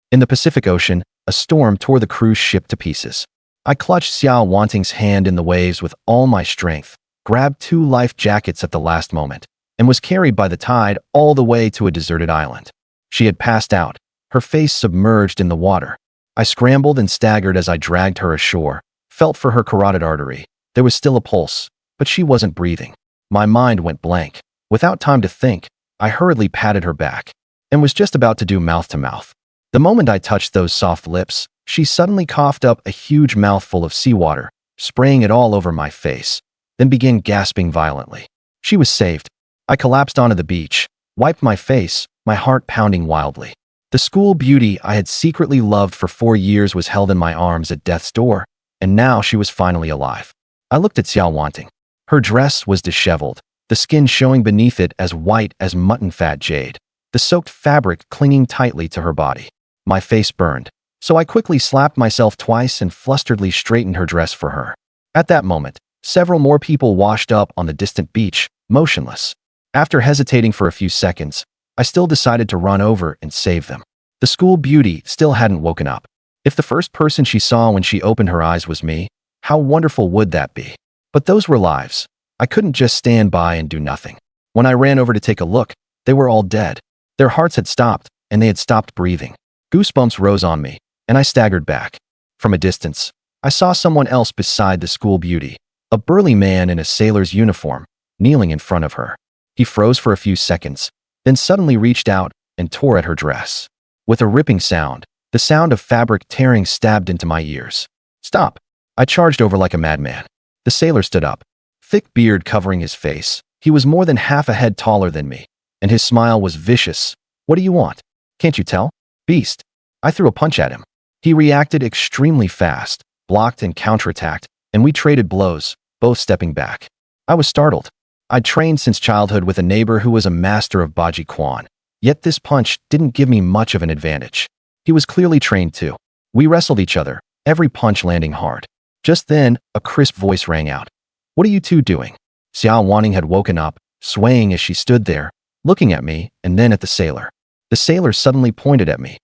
In the Pacific Ocean, a storm tore the cruise ship to pieces. I clutched Xia Wanting's hand in the waves with all my strength, grabbed 2 life jackets at the last moment, and was carried by the tide all the way to a deserted island. She had passed out, her face submerged in the water. I scrambled and staggered as I dragged her ashore, felt for her carotid artery. There was still a pulse, but she wasn't breathing. My mind went blank. Without time to think, I hurriedly patted her back and was just about to do mouth-to-mouth. The moment I touched those soft lips, she suddenly coughed up a huge mouthful of seawater, spraying it all over my face, then began gasping violently. She was saved. I collapsed onto the beach, wiped my face, my heart pounding wildly. The school beauty I had secretly loved for 4 years was held in my arms at death's door, and now she was finally alive. I looked at Xia Wanting. Her dress was disheveled, the skin showing beneath it as white as mutton fat jade, the soaked fabric clinging tightly to her body. My face burned, so I quickly slapped myself twice and flusteredly straightened her dress for her. At that moment, several more people washed up on the distant beach, motionless. After hesitating for a few seconds, I still decided to run over and save them. The school beauty still hadn't woken up. If the first person she saw when she opened her eyes was me, how wonderful would that be? But those were lives. I couldn't just stand by and do nothing. When I ran over to take a look, they were all dead. Their hearts had stopped, and they had stopped breathing. Goosebumps rose on me, and I staggered back. From a distance, I saw someone else beside the school beauty, a burly man in a sailor's uniform, kneeling in front of her. He froze for a few seconds, then suddenly reached out and tore at her dress. With a ripping sound, the sound of fabric tearing stabbed into my ears. "Stop!" I charged over like a madman. The sailor stood up, thick beard covering his face. He was more than half a head taller than me, and his smile was vicious. "What do you want? Can't you tell? Beast." I threw a punch at him. He reacted extremely fast, blocked and counterattacked, and we traded blows, both stepping back. I was startled. I'd trained since childhood with a neighbor who was a master of Baji Quan, yet this punch didn't give me much of an advantage. He was clearly trained too. We wrestled each other, every punch landing hard. Just then, a crisp voice rang out. "What are you two doing?" Xia Wanting had woken up, swaying as she stood there, looking at me and then at the sailor. The sailor suddenly pointed at me.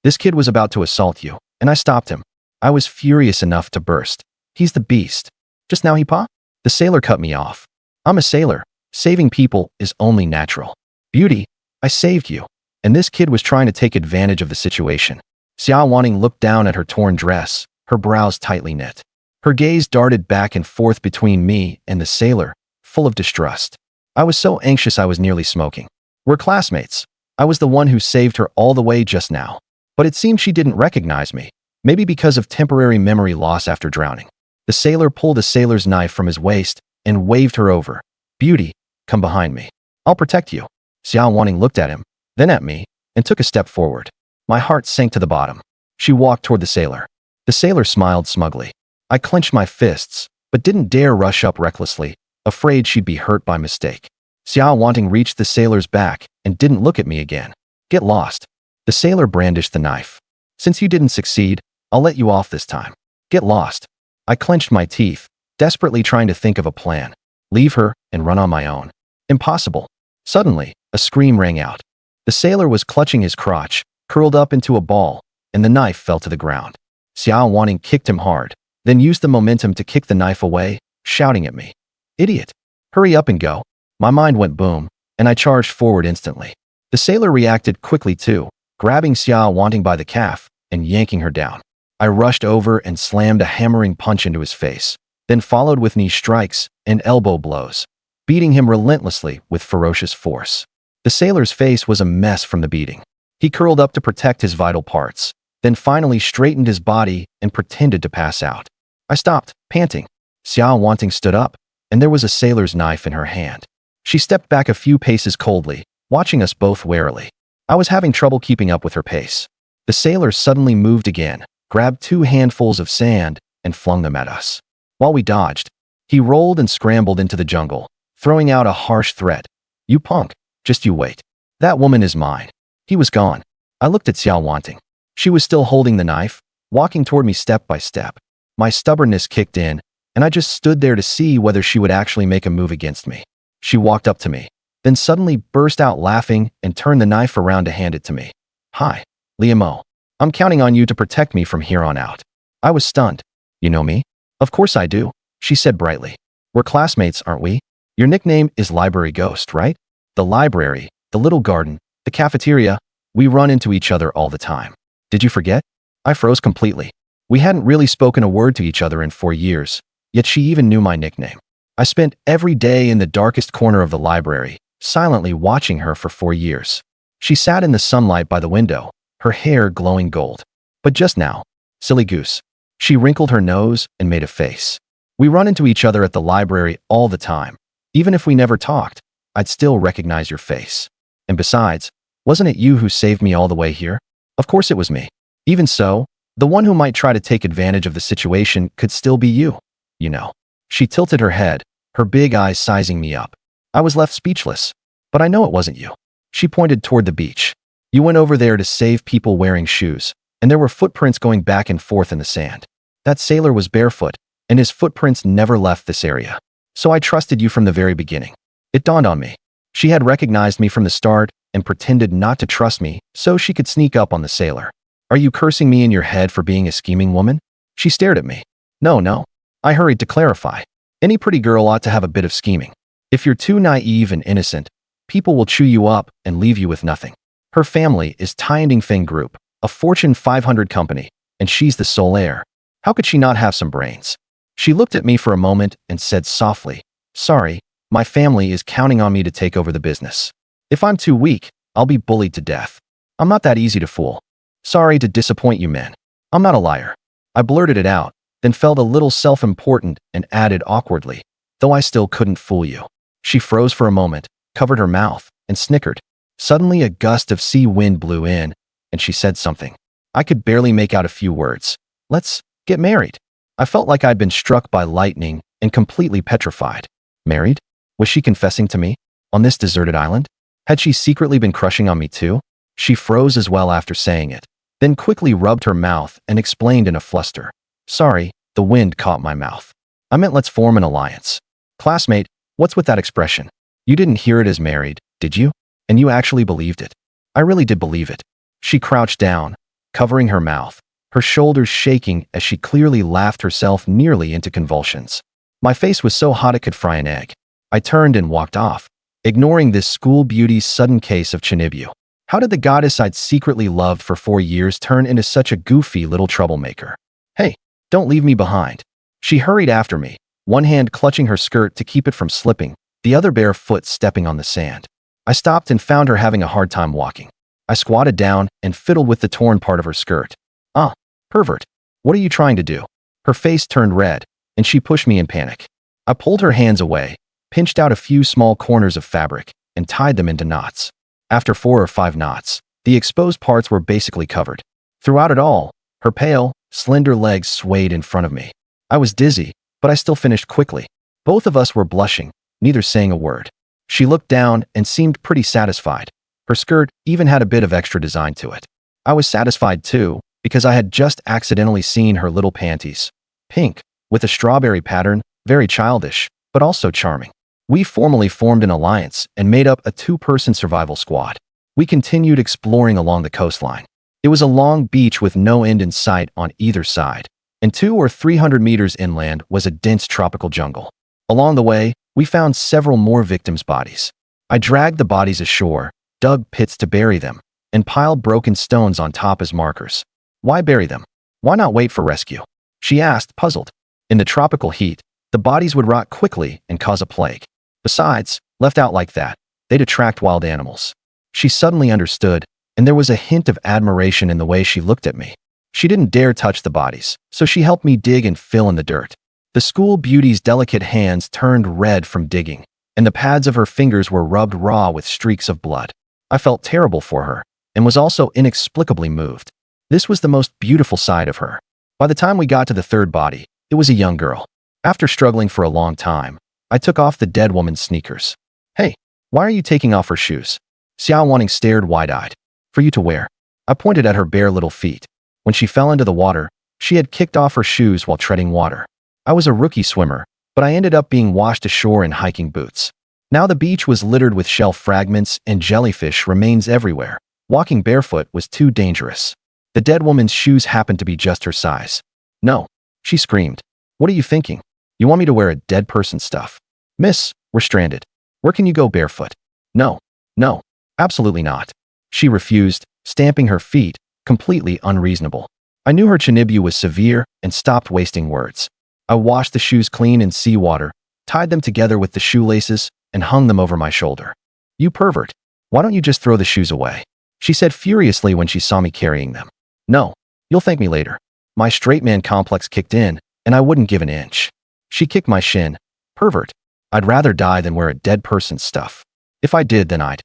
"This kid was about to assault you, and I stopped him." I was furious enough to burst. "He's the beast. Just now he pa?" The sailor cut me off. "I'm a sailor. Saving people is only natural. Beauty, I saved you, and this kid was trying to take advantage of the situation." Xia Wanting looked down at her torn dress, her brows tightly knit. Her gaze darted back and forth between me and the sailor, full of distrust. I was so anxious I was nearly smoking. "We're classmates. I was the one who saved her all the way just now." But it seemed she didn't recognize me, maybe because of temporary memory loss after drowning. The sailor pulled a sailor's knife from his waist and waved her over. "Beauty, come behind me. I'll protect you." Xia Wanting looked at him, then at me, and took a step forward. My heart sank to the bottom. She walked toward the sailor. The sailor smiled smugly. I clenched my fists, but didn't dare rush up recklessly, afraid she'd be hurt by mistake. Xia Wanting reached the sailor's back and didn't look at me again. "Get lost." The sailor brandished the knife. "Since you didn't succeed, I'll let you off this time. Get lost." I clenched my teeth, desperately trying to think of a plan. Leave her and run on my own. Impossible. Suddenly, a scream rang out. The sailor was clutching his crotch, curled up into a ball, and the knife fell to the ground. Xia Wanting kicked him hard, then used the momentum to kick the knife away, shouting at me. "Idiot! Hurry up and go." My mind went boom, and I charged forward instantly. The sailor reacted quickly too, grabbing Xia Wanting by the calf and yanking her down. I rushed over and slammed a hammering punch into his face, then followed with knee strikes and elbow blows, beating him relentlessly with ferocious force. The sailor's face was a mess from the beating. He curled up to protect his vital parts, then finally straightened his body and pretended to pass out. I stopped, panting. Xia Wanting stood up, and there was a sailor's knife in her hand. She stepped back a few paces coldly, watching us both warily. I was having trouble keeping up with her pace. The sailor suddenly moved again, grabbed 2 handfuls of sand, and flung them at us. While we dodged, he rolled and scrambled into the jungle, throwing out a harsh threat. "You punk, just you wait. That woman is mine." He was gone. I looked at Xia Wanting. She was still holding the knife, walking toward me step by step. My stubbornness kicked in, and I just stood there to see whether she would actually make a move against me. She walked up to me, then suddenly burst out laughing and turned the knife around to hand it to me. "Hi, Mo." I'm counting on you to protect me from here on out. I was stunned. You know me? Of course I do, she said brightly. We're classmates, aren't we? Your nickname is Library Ghost, right? The library, the little garden, the cafeteria, we run into each other all the time. Did you forget? I froze completely. We hadn't really spoken a word to each other in 4 years, yet she even knew my nickname. I spent every day in the darkest corner of the library, silently watching her for 4 years. She sat in the sunlight by the window, her hair glowing gold. But just now, silly goose. She wrinkled her nose and made a face. We run into each other at the library all the time. Even if we never talked, I'd still recognize your face. And besides, wasn't it you who saved me all the way here? Of course it was me. Even so, the one who might try to take advantage of the situation could still be you. You know. She tilted her head, her big eyes sizing me up. I was left speechless. But I know it wasn't you. She pointed toward the beach. You went over there to save people wearing shoes, and there were footprints going back and forth in the sand. That sailor was barefoot, and his footprints never left this area. So I trusted you from the very beginning. It dawned on me. She had recognized me from the start and pretended not to trust me so she could sneak up on the sailor. Are you cursing me in your head for being a scheming woman? She stared at me. No. I hurried to clarify. Any pretty girl ought to have a bit of scheming. If you're too naive and innocent, people will chew you up and leave you with nothing. Her family is Tianding Group, a Fortune 500 company, and she's the sole heir. How could she not have some brains? She looked at me for a moment and said softly, Sorry, my family is counting on me to take over the business. If I'm too weak, I'll be bullied to death. I'm not that easy to fool. Sorry to disappoint you men. I'm not a liar. I blurted it out, then felt a little self-important and added awkwardly, though I still couldn't fool you. She froze for a moment, covered her mouth, and snickered. Suddenly a gust of sea wind blew in, and she said something. I could barely make out a few words. Let's get married. I felt like I'd been struck by lightning and completely petrified. Married? Was she confessing to me? On this deserted island? Had she secretly been crushing on me too? She froze as well after saying it, then quickly rubbed her mouth and explained in a fluster. Sorry, the wind caught my mouth. I meant let's form an alliance. Classmate, what's with that expression? You didn't hear it as married, did you? And you actually believed it. I really did believe it. She crouched down, covering her mouth, her shoulders shaking as she clearly laughed herself nearly into convulsions. My face was so hot it could fry an egg. I turned and walked off, ignoring this school beauty's sudden case of chinibyu. How did the goddess I'd secretly loved for 4 years turn into such a goofy little troublemaker? Hey, don't leave me behind. She hurried after me, one hand clutching her skirt to keep it from slipping, the other bare foot stepping on the sand. I stopped and found her having a hard time walking. I squatted down and fiddled with the torn part of her skirt. Ah, pervert. What are you trying to do? Her face turned red, and she pushed me in panic. I pulled her hands away, pinched out a few small corners of fabric, and tied them into knots. After 4 or 5 knots, the exposed parts were basically covered. Throughout it all, her pale, slender legs swayed in front of me. I was dizzy, but I still finished quickly. Both of us were blushing, neither saying a word. She looked down and seemed pretty satisfied. Her skirt even had a bit of extra design to it. I was satisfied too, because I had just accidentally seen her little panties. Pink, with a strawberry pattern, very childish, but also charming. We formally formed an alliance and made up a 2-person survival squad. We continued exploring along the coastline. It was a long beach with no end in sight on either side, and 200 or 300 meters inland was a dense tropical jungle. Along the way, we found several more victims' bodies. I dragged the bodies ashore, dug pits to bury them, and piled broken stones on top as markers. Why bury them? Why not wait for rescue? She asked, puzzled. In the tropical heat, the bodies would rot quickly and cause a plague. Besides, left out like that, they'd attract wild animals. She suddenly understood, and there was a hint of admiration in the way she looked at me. She didn't dare touch the bodies, so she helped me dig and fill in the dirt. The school beauty's delicate hands turned red from digging, and the pads of her fingers were rubbed raw with streaks of blood. I felt terrible for her, and was also inexplicably moved. This was the most beautiful side of her. By the time we got to the 3rd body, it was a young girl. After struggling for a long time, I took off the dead woman's sneakers. Hey, why are you taking off her shoes? Xia Wanting stared wide-eyed. For you to wear. I pointed at her bare little feet. When she fell into the water, she had kicked off her shoes while treading water. I was a rookie swimmer, but I ended up being washed ashore in hiking boots. Now the beach was littered with shell fragments and jellyfish remains everywhere. Walking barefoot was too dangerous. The dead woman's shoes happened to be just her size. No, she screamed. What are you thinking? You want me to wear a dead person's stuff? Miss, we're stranded. Where can you go barefoot? No, no, absolutely not. She refused, stamping her feet, completely unreasonable. I knew her chinibbu was severe and stopped wasting words. I washed the shoes clean in seawater, tied them together with the shoelaces, and hung them over my shoulder. You pervert. Why don't you just throw the shoes away? She said furiously when she saw me carrying them. No, you'll thank me later. My straight man complex kicked in, and I wouldn't give an inch. She kicked my shin. Pervert. I'd rather die than wear a dead person's stuff. If I did, then I'd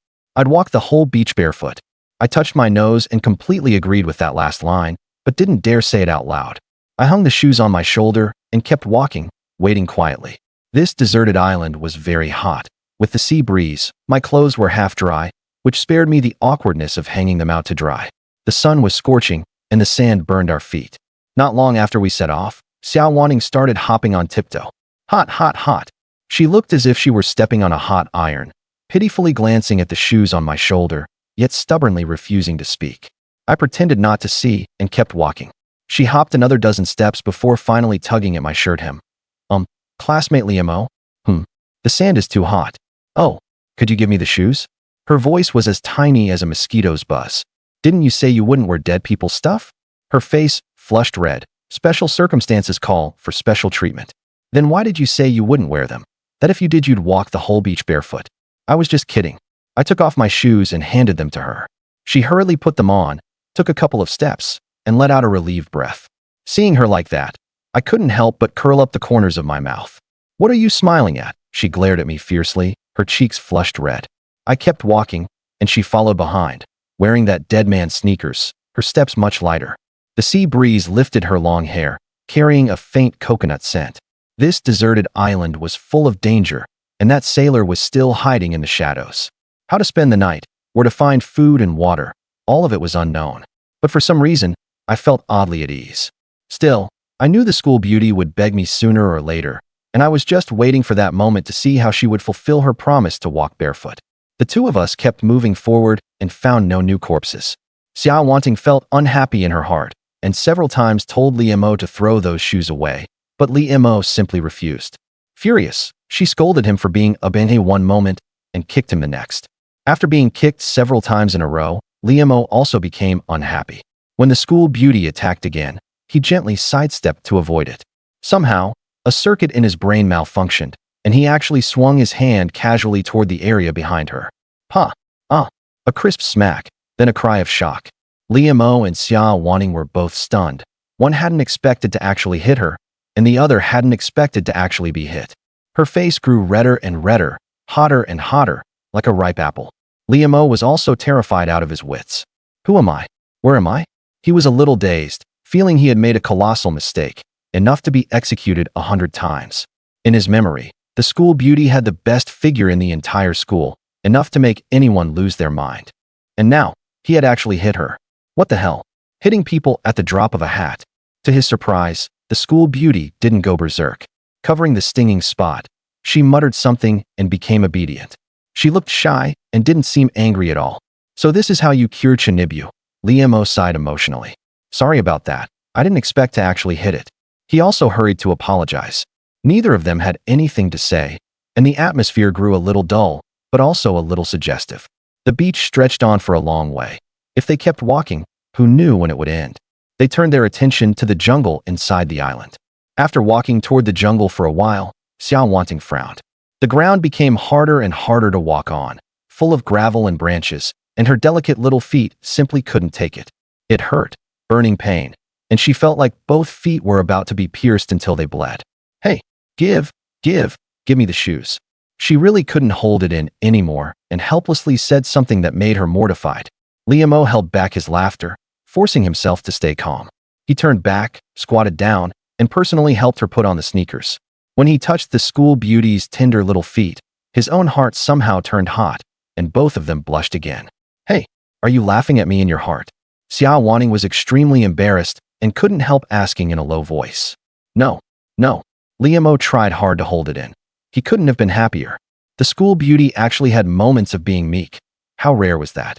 walk the whole beach barefoot. I touched my nose and completely agreed with that last line, but didn't dare say it out loud. I hung the shoes on my shoulder and kept walking, waiting quietly. This deserted island was very hot. With the sea breeze, my clothes were half dry, which spared me the awkwardness of hanging them out to dry. The sun was scorching, and the sand burned our feet. Not long after we set off, Xia Wanting started hopping on tiptoe. Hot, hot, hot. She looked as if she were stepping on a hot iron, pitifully glancing at the shoes on my shoulder, yet stubbornly refusing to speak. I pretended not to see and kept walking. She hopped another dozen steps before finally tugging at my shirt hem. Classmate Mo? The sand is too hot. Oh, could you give me the shoes? Her voice was as tiny as a mosquito's buzz. Didn't you say you wouldn't wear dead people's stuff? Her face flushed red. Special circumstances call for special treatment. Then why did you say you wouldn't wear them? That if you did, you'd walk the whole beach barefoot. I was just kidding. I took off my shoes and handed them to her. She hurriedly put them on, took a couple of steps, and let out a relieved breath. Seeing her like that, I couldn't help but curl up the corners of my mouth. What are you smiling at? She glared at me fiercely, her cheeks flushed red. I kept walking, and she followed behind, wearing that dead man's sneakers, her steps much lighter. The sea breeze lifted her long hair, carrying a faint coconut scent. This deserted island was full of danger, and that sailor was still hiding in the shadows. How to spend the night, where to find food and water, all of it was unknown. But for some reason, I felt oddly at ease. Still, I knew the school beauty would beg me sooner or later, and I was just waiting for that moment to see how she would fulfill her promise to walk barefoot. The two of us kept moving forward and found no new corpses. Xia Wanting felt unhappy in her heart, and several times told Li Mo to throw those shoes away, but Li Mo simply refused. Furious, she scolded him for being absent one moment and kicked him the next. After being kicked several times in a row, Li Mo also became unhappy. When the school beauty attacked again, he gently sidestepped to avoid it. Somehow, a circuit in his brain malfunctioned, and he actually swung his hand casually toward the area behind her. Pa! Ah! A crisp smack, then a cry of shock. Li Mo and Xia Wanting were both stunned. One hadn't expected to actually hit her, and the other hadn't expected to actually be hit. Her face grew redder and redder, hotter and hotter, like a ripe apple. Li Mo was also terrified out of his wits. Who am I? Where am I? He was a little dazed, feeling he had made a colossal mistake, enough to be executed 100 times. In his memory, the school beauty had the best figure in the entire school, enough to make anyone lose their mind. And now, he had actually hit her. What the hell? Hitting people at the drop of a hat. To his surprise, the school beauty didn't go berserk. Covering the stinging spot, she muttered something and became obedient. She looked shy and didn't seem angry at all. So this is how you cure chinibbu. Li Mo sighed emotionally. Sorry about that. I didn't expect to actually hit it. He also hurried to apologize. Neither of them had anything to say, and the atmosphere grew a little dull, but also a little suggestive. The beach stretched on for a long way. If they kept walking, who knew when it would end? They turned their attention to the jungle inside the island. After walking toward the jungle for a while, Xia Wanting frowned. The ground became harder and harder to walk on, full of gravel and branches, and her delicate little feet simply couldn't take it. It hurt, burning pain, and she felt like both feet were about to be pierced until they bled. Hey, give me the shoes. She really couldn't hold it in anymore and helplessly said something that made her mortified. Li Mo held back his laughter, forcing himself to stay calm. He turned back, squatted down, and personally helped her put on the sneakers. When he touched the school beauty's tender little feet, his own heart somehow turned hot, and both of them blushed again. Hey, are you laughing at me in your heart? Xia Wanting was extremely embarrassed and couldn't help asking in a low voice. No. Li Mo tried hard to hold it in. He couldn't have been happier. The school beauty actually had moments of being meek. How rare was that?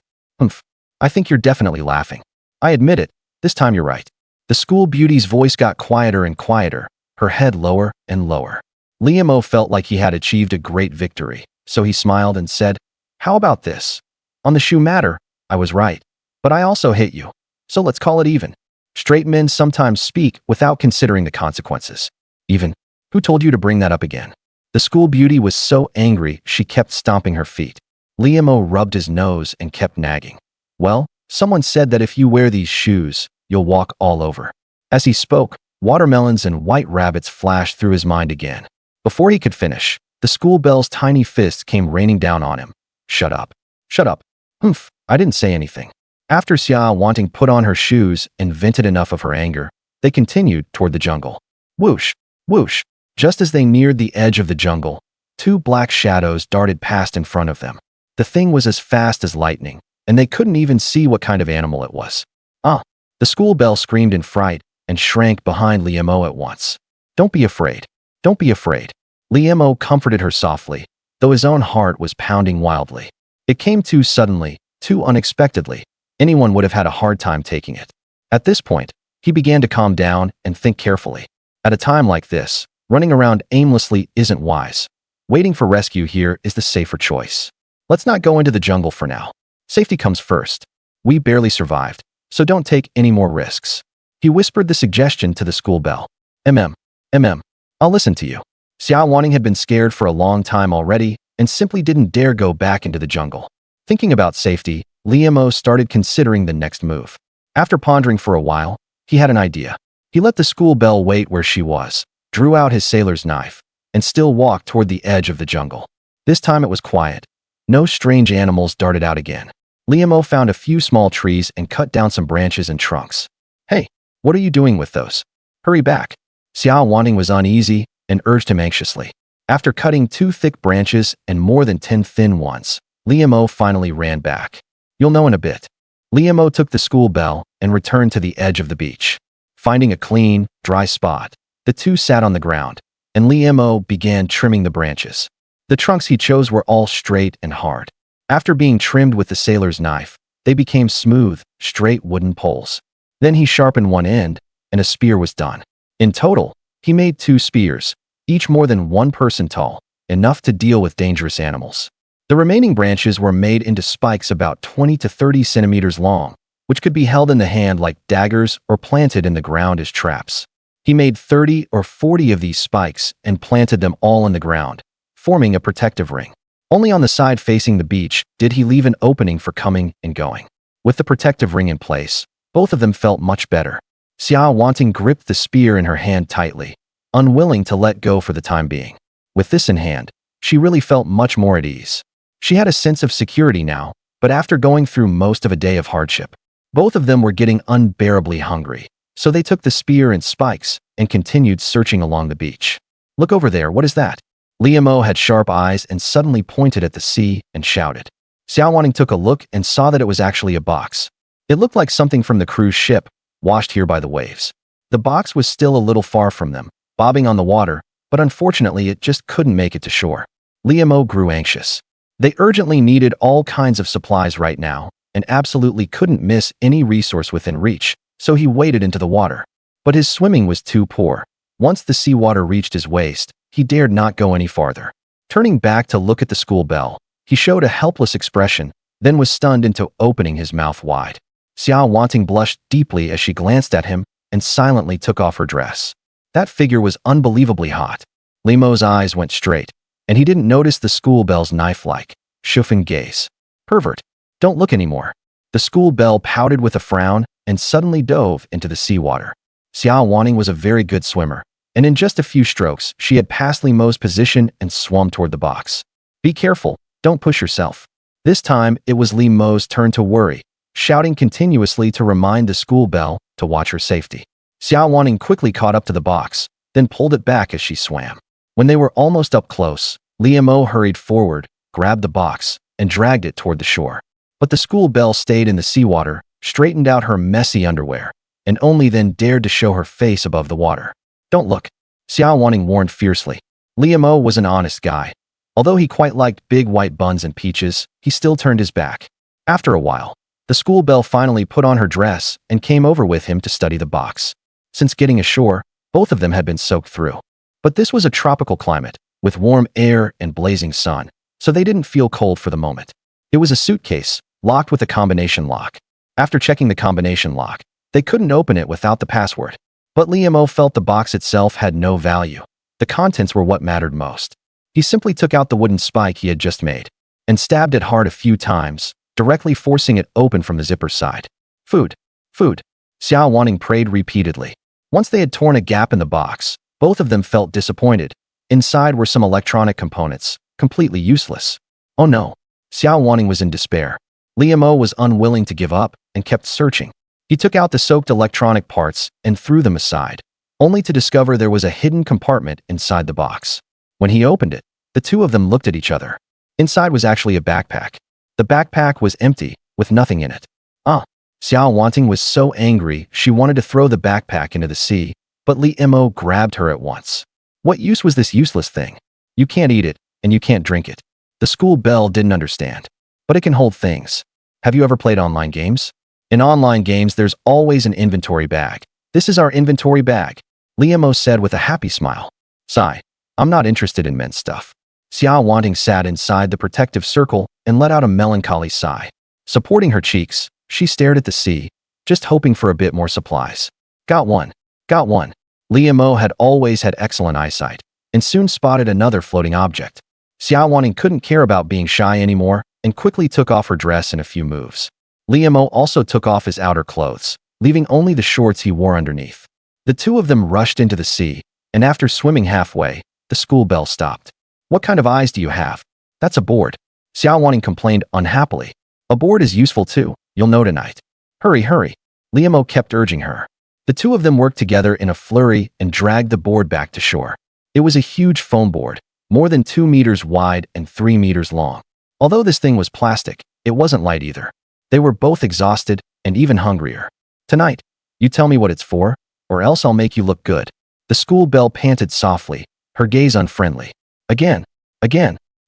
I think you're definitely laughing. I admit it, This time you're right. The school beauty's voice got quieter and quieter, her head lower and lower. Mo felt like he had achieved a great victory, so he smiled and said, "How about this? On the shoe matter, I was right. But I also hit you. So let's call it even. Straight men sometimes speak without considering the consequences. Even, who told you to bring that up again?" The school beauty was so angry she kept stomping her feet. Mo rubbed his nose and kept nagging. "Well, someone said that if you wear these shoes, you'll walk all over." As he spoke, watermelons and white rabbits flashed through his mind again. Before he could finish, the school bell's tiny fist came raining down on him. "Shut up. Shut up." "Humph, I didn't say anything." After Xia Wanting put on her shoes and vented enough of her anger, they continued toward the jungle. Whoosh, whoosh. Just as they neared the edge of the jungle, two black shadows darted past in front of them. The thing was as fast as lightning, and they couldn't even see what kind of animal it was. "Ah!" The school bell screamed in fright and shrank behind Mo at once. "Don't be afraid. Don't be afraid." Mo comforted her softly, though his own heart was pounding wildly. It came too suddenly, too unexpectedly. Anyone would have had a hard time taking it. At this point, he began to calm down and think carefully. At a time like this, running around aimlessly isn't wise. Waiting for rescue here is the safer choice. Let's not go into the jungle for now. Safety comes first. We barely survived, so don't take any more risks. He whispered the suggestion to the school bell. I'll listen to you." Xia Wanting had been scared for a long time already and simply didn't dare go back into the jungle. Thinking about safety, Mo started considering the next move. After pondering for a while, he had an idea. He let the school bell wait where she was, drew out his sailor's knife, and still walked toward the edge of the jungle. This time it was quiet. No strange animals darted out again. Mo found a few small trees and cut down some branches and trunks. "Hey, what are you doing with those? Hurry back." Xia Wanting was uneasy and urged him anxiously. After cutting 2 thick branches and more than 10 thin ones, Mo finally ran back. "You'll know in a bit." Mo took the school bell and returned to the edge of the beach. Finding a clean, dry spot, the two sat on the ground, and Mo began trimming the branches. The trunks he chose were all straight and hard. After being trimmed with the sailor's knife, they became smooth, straight wooden poles. Then he sharpened one end, and a spear was done. In total, he made 2 spears, each more than 1 person tall, enough to deal with dangerous animals. The remaining branches were made into spikes about 20 to 30 centimeters long, which could be held in the hand like daggers or planted in the ground as traps. He made 30 or 40 of these spikes and planted them all in the ground, forming a protective ring. Only on the side facing the beach did he leave an opening for coming and going. With the protective ring in place, both of them felt much better. Xia Wanting gripped the spear in her hand tightly, unwilling to let go for the time being. With this in hand, she really felt much more at ease. She had a sense of security now, but after going through most of a day of hardship, both of them were getting unbearably hungry, so they took the spear and spikes and continued searching along the beach. "Look over there, what is that?" Mo had sharp eyes and suddenly pointed at the sea and shouted. Xia Wanting took a look and saw that it was actually a box. It looked like something from the cruise ship, washed here by the waves. The box was still a little far from them, bobbing on the water, but unfortunately it just couldn't make it to shore. Mo grew anxious. They urgently needed all kinds of supplies right now, and absolutely couldn't miss any resource within reach, so he waded into the water. But his swimming was too poor. Once the seawater reached his waist, he dared not go any farther. Turning back to look at the school bell, he showed a helpless expression, then was stunned into opening his mouth wide. Xia Wanting blushed deeply as she glanced at him and silently took off her dress. That figure was unbelievably hot. Mo's eyes went straight, and he didn't notice the school bell's knife-like, shuffling gaze. "Pervert, don't look anymore." The school bell pouted with a frown and suddenly dove into the seawater. Xia Wanting was a very good swimmer, and in just a few strokes, she had passed Mo's position and swum toward the box. "Be careful, don't push yourself." This time, it was Mo's turn to worry, shouting continuously to remind the school bell to watch her safety. Xia Wanting quickly caught up to the box, then pulled it back as she swam. When they were almost up close, Mo hurried forward, grabbed the box, and dragged it toward the shore. But the school bell stayed in the seawater, straightened out her messy underwear, and only then dared to show her face above the water. "Don't look," Xia Wanting warned fiercely. Mo was an honest guy. Although he quite liked big white buns and peaches, he still turned his back. After a while, The school belle finally put on her dress and came over with him to study the box. Since getting ashore, both of them had been soaked through. But this was a tropical climate, with warm air and blazing sun, so they didn't feel cold for the moment. It was a suitcase, locked with a combination lock. After checking the combination lock, they couldn't open it without the password. But Mo felt the box itself had no value. The contents were what mattered most. He simply took out the wooden spike he had just made and stabbed it hard a few times, directly forcing it open from the zipper side. Food. Food. Xia Wanting prayed repeatedly. Once they had torn a gap in the box, both of them felt disappointed. Inside were some electronic components, completely useless. Oh no. Xia Wanting was in despair. Mo was unwilling to give up and kept searching. He took out the soaked electronic parts and threw them aside, only to discover there was a hidden compartment inside the box. When he opened it, the two of them looked at each other. Inside was actually a backpack. The backpack was empty, with nothing in it. Xia Wanting was so angry she wanted to throw the backpack into the sea, but Mo grabbed her at once. What use was this useless thing? You can't eat it, and you can't drink it. The school belle didn't understand. But it can hold things. Have you ever played online games? In online games, there's always an inventory bag. This is our inventory bag, Mo said with a happy smile. Sigh. I'm not interested in men's stuff. Xia Wanting sat inside the protective circle and let out a melancholy sigh. Supporting her cheeks, she stared at the sea, just hoping for a bit more supplies. Got one. Got one. Mo had always had excellent eyesight and soon spotted another floating object. Xia Wanting couldn't care about being shy anymore and quickly took off her dress in a few moves. Mo also took off his outer clothes, leaving only the shorts he wore underneath. The two of them rushed into the sea, and after swimming halfway, the school belle stopped. What kind of eyes do you have? That's a board. Xia Wanting complained unhappily. A board is useful too, you'll know tonight. Hurry, hurry. Mo kept urging her. The two of them worked together in a flurry and dragged the board back to shore. It was a huge foam board, more than 2 meters wide and 3 meters long. Although this thing was plastic, it wasn't light either. They were both exhausted and even hungrier. Tonight, you tell me what it's for, or else I'll make you look good. The school belle panted softly, her gaze unfriendly. Again.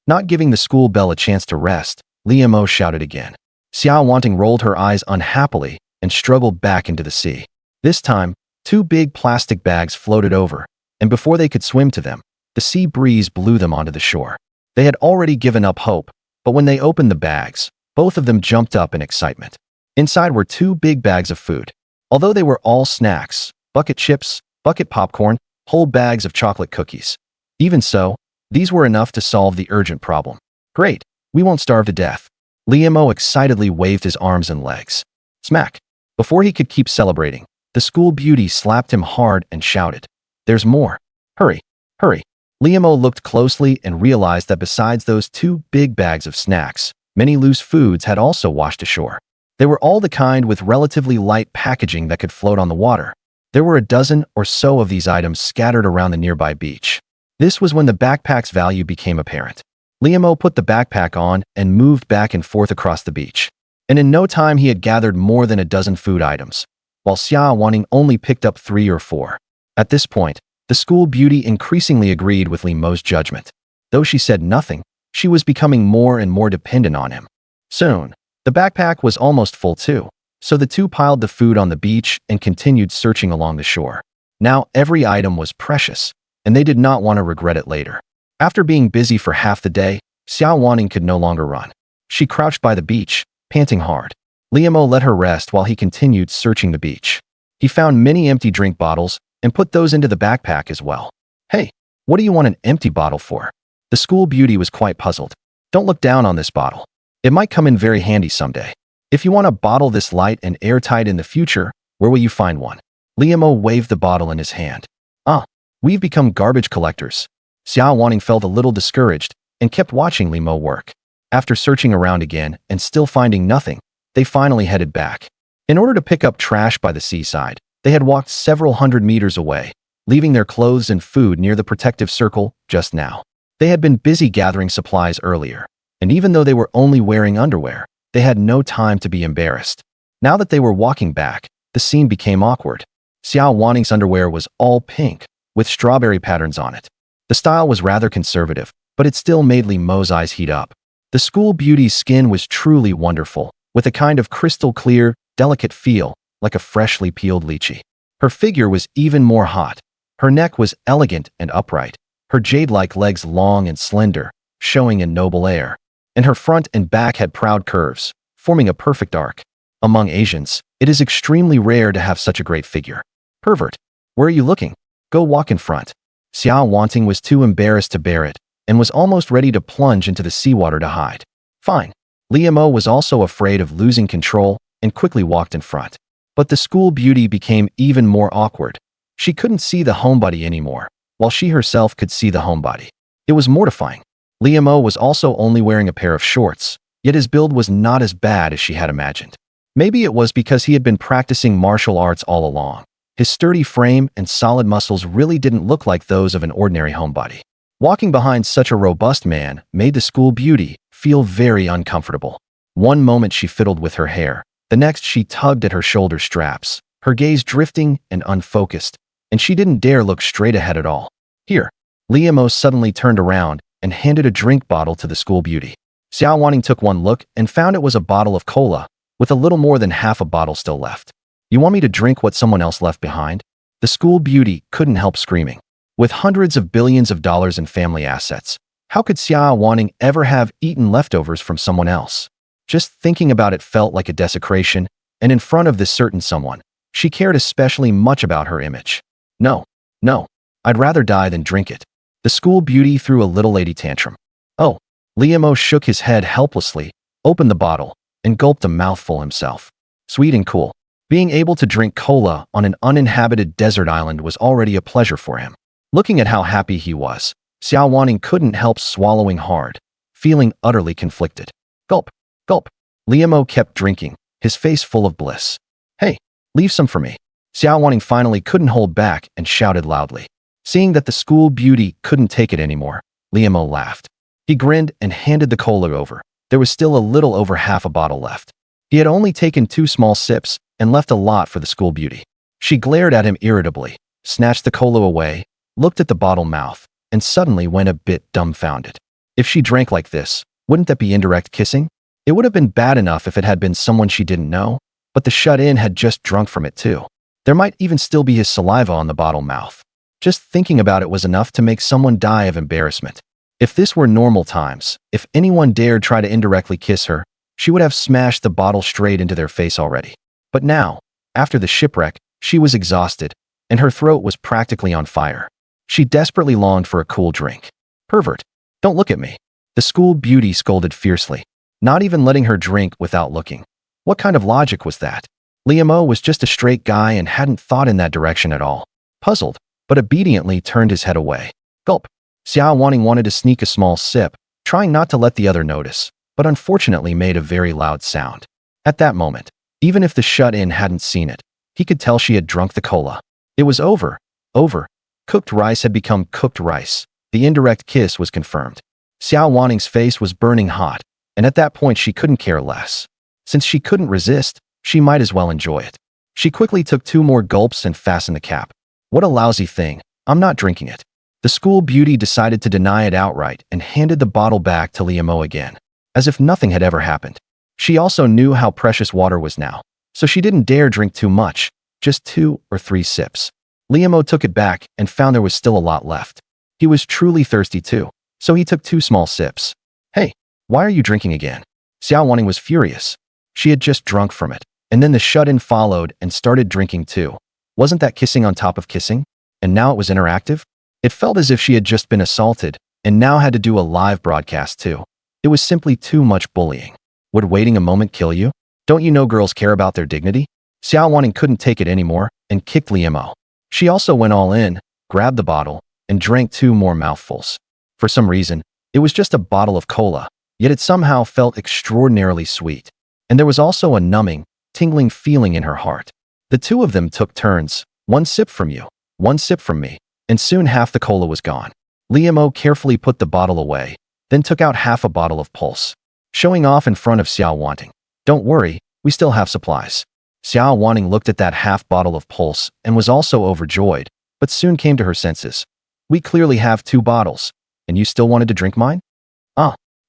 Not giving the school belle a chance to rest, Mo shouted again. Xia Wanting rolled her eyes unhappily and struggled back into the sea. This time, 2 big plastic bags floated over, and before they could swim to them, the sea breeze blew them onto the shore. They had already given up hope, but when they opened the bags, both of them jumped up in excitement. Inside were 2 big bags of food. Although they were all snacks, bucket chips, bucket popcorn, whole bags of chocolate cookies. Even so, these were enough to solve the urgent problem. Great, we won't starve to death. Mo excitedly waved his arms and legs. Smack. Before he could keep celebrating, the school beauty slapped him hard and shouted, There's more. Hurry, hurry. Mo looked closely and realized that besides those 2 big bags of snacks, many loose foods had also washed ashore. They were all the kind with relatively light packaging that could float on the water. There were a dozen or so of these items scattered around the nearby beach. This was when the backpack's value became apparent. Mo put the backpack on and moved back and forth across the beach. And in no time he had gathered more than a dozen food items, while Xia Wanting only picked up 3 or 4. At this point, the school beauty increasingly agreed with Mo's judgment. Though she said nothing, she was becoming more and more dependent on him. Soon, the backpack was almost full too, so the two piled the food on the beach and continued searching along the shore. Now every item was precious, and they did not want to regret it later. After being busy for half the day, Xia Wanting could no longer run. She crouched by the beach, panting hard. Mo let her rest while he continued searching the beach. He found many empty drink bottles and put those into the backpack as well. Hey, what do you want an empty bottle for? The school beauty was quite puzzled. Don't look down on this bottle. It might come in very handy someday. If you want a bottle this light and airtight in the future, where will you find one? Mo waved the bottle in his hand. We've become garbage collectors. Xia Wanting felt a little discouraged and kept watching Mo work. After searching around again and still finding nothing, they finally headed back. In order to pick up trash by the seaside, they had walked several hundred meters away, leaving their clothes and food near the protective circle just now. They had been busy gathering supplies earlier, and even though they were only wearing underwear, they had no time to be embarrassed. Now that they were walking back, the scene became awkward. Xia Wanting's underwear was all pink, with strawberry patterns on it. The style was rather conservative, but it still made Mo's eyes heat up. The school beauty's skin was truly wonderful, with a kind of crystal-clear, delicate feel, like a freshly peeled lychee. Her figure was even more hot. Her neck was elegant and upright, her jade-like legs long and slender, showing a noble air, and her front and back had proud curves, forming a perfect arc. Among Asians, it is extremely rare to have such a great figure. Pervert, where are you looking? Go walk in front. Xia Wanting was too embarrassed to bear it, and was almost ready to plunge into the seawater to hide. Fine. Mo was also afraid of losing control and quickly walked in front. But the school beauty became even more awkward. She couldn't see the homebody anymore, while she herself could see the homebody. It was mortifying. Mo was also only wearing a pair of shorts, yet his build was not as bad as she had imagined. Maybe it was because he had been practicing martial arts all along. His sturdy frame and solid muscles really didn't look like those of an ordinary homebody. Walking behind such a robust man made the school beauty feel very uncomfortable. One moment she fiddled with her hair, the next she tugged at her shoulder straps, her gaze drifting and unfocused, and she didn't dare look straight ahead at all. Here, Mo suddenly turned around and handed a drink bottle to the school beauty. Xia Wanting took one look and found it was a bottle of cola, with a little more than half a bottle still left. You want me to drink what someone else left behind? The school beauty couldn't help screaming. With hundreds of billions of dollars in family assets, how could Xia Wanting ever have eaten leftovers from someone else? Just thinking about it felt like a desecration, and in front of this certain someone, she cared especially much about her image. No, I'd rather die than drink it. The school beauty threw a little lady tantrum. Oh, Mo shook his head helplessly, opened the bottle, and gulped a mouthful himself. Sweet and cool. Being able to drink cola on an uninhabited desert island was already a pleasure for him. Looking at how happy he was, Xia Wanting couldn't help swallowing hard, feeling utterly conflicted. Gulp, gulp. Mo kept drinking, his face full of bliss. Hey, leave some for me. Xia Wanting finally couldn't hold back and shouted loudly. Seeing that the school beauty couldn't take it anymore, Mo laughed. He grinned and handed the cola over. There was still a little over half a bottle left. He had only taken 2 small sips and left a lot for the school beauty. She glared at him irritably, snatched the cola away, looked at the bottle mouth, and suddenly went a bit dumbfounded. If she drank like this, wouldn't that be indirect kissing? It would have been bad enough if it had been someone she didn't know, but the shut-in had just drunk from it too. There might even still be his saliva on the bottle mouth. Just thinking about it was enough to make someone die of embarrassment. If this were normal times, if anyone dared try to indirectly kiss her, she would have smashed the bottle straight into their face already. But now, after the shipwreck, she was exhausted, and her throat was practically on fire. She desperately longed for a cool drink. Pervert, don't look at me. The school beauty scolded fiercely, not even letting her drink without looking. What kind of logic was that? Mo was just a straight guy and hadn't thought in that direction at all. Puzzled, but obediently turned his head away. Gulp. Xia Wanting wanted to sneak a small sip, trying not to let the other notice, but unfortunately made a very loud sound. At that moment, even if the shut-in hadn't seen it, he could tell she had drunk the cola. It was over. Cooked rice had become cooked rice. The indirect kiss was confirmed. Xia Wanting's face was burning hot, and at that point she couldn't care less. Since she couldn't resist, she might as well enjoy it. She quickly took 2 more gulps and fastened the cap. What a lousy thing. I'm not drinking it. The school beauty decided to deny it outright and handed the bottle back to Mo again, as if nothing had ever happened. She also knew how precious water was now, so she didn't dare drink too much, just 2 or 3 sips. Mo took it back and found there was still a lot left. He was truly thirsty too, so he took 2 small sips. Hey, why are you drinking again? Xia Wanting was furious. She had just drunk from it, and then the shut-in followed and started drinking too. Wasn't that kissing on top of kissing? And now it was interactive? It felt as if she had just been assaulted, and now had to do a live broadcast too. It was simply too much bullying. Would waiting a moment kill you? Don't you know girls care about their dignity? Xia Wanting couldn't take it anymore, and kicked Mo. She also went all in, grabbed the bottle, and drank 2 more mouthfuls. For some reason, it was just a bottle of cola, yet it somehow felt extraordinarily sweet. And there was also a numbing, tingling feeling in her heart. The 2 of them took turns, 1 sip from you, 1 sip from me, and soon half the cola was gone. Mo carefully put the bottle away, then took out half a bottle of pulse, showing off in front of Xia Wanting. Don't worry, we still have supplies. Xia Wanting looked at that half bottle of pulse and was also overjoyed, but soon came to her senses. We clearly have 2 bottles, and you still wanted to drink mine?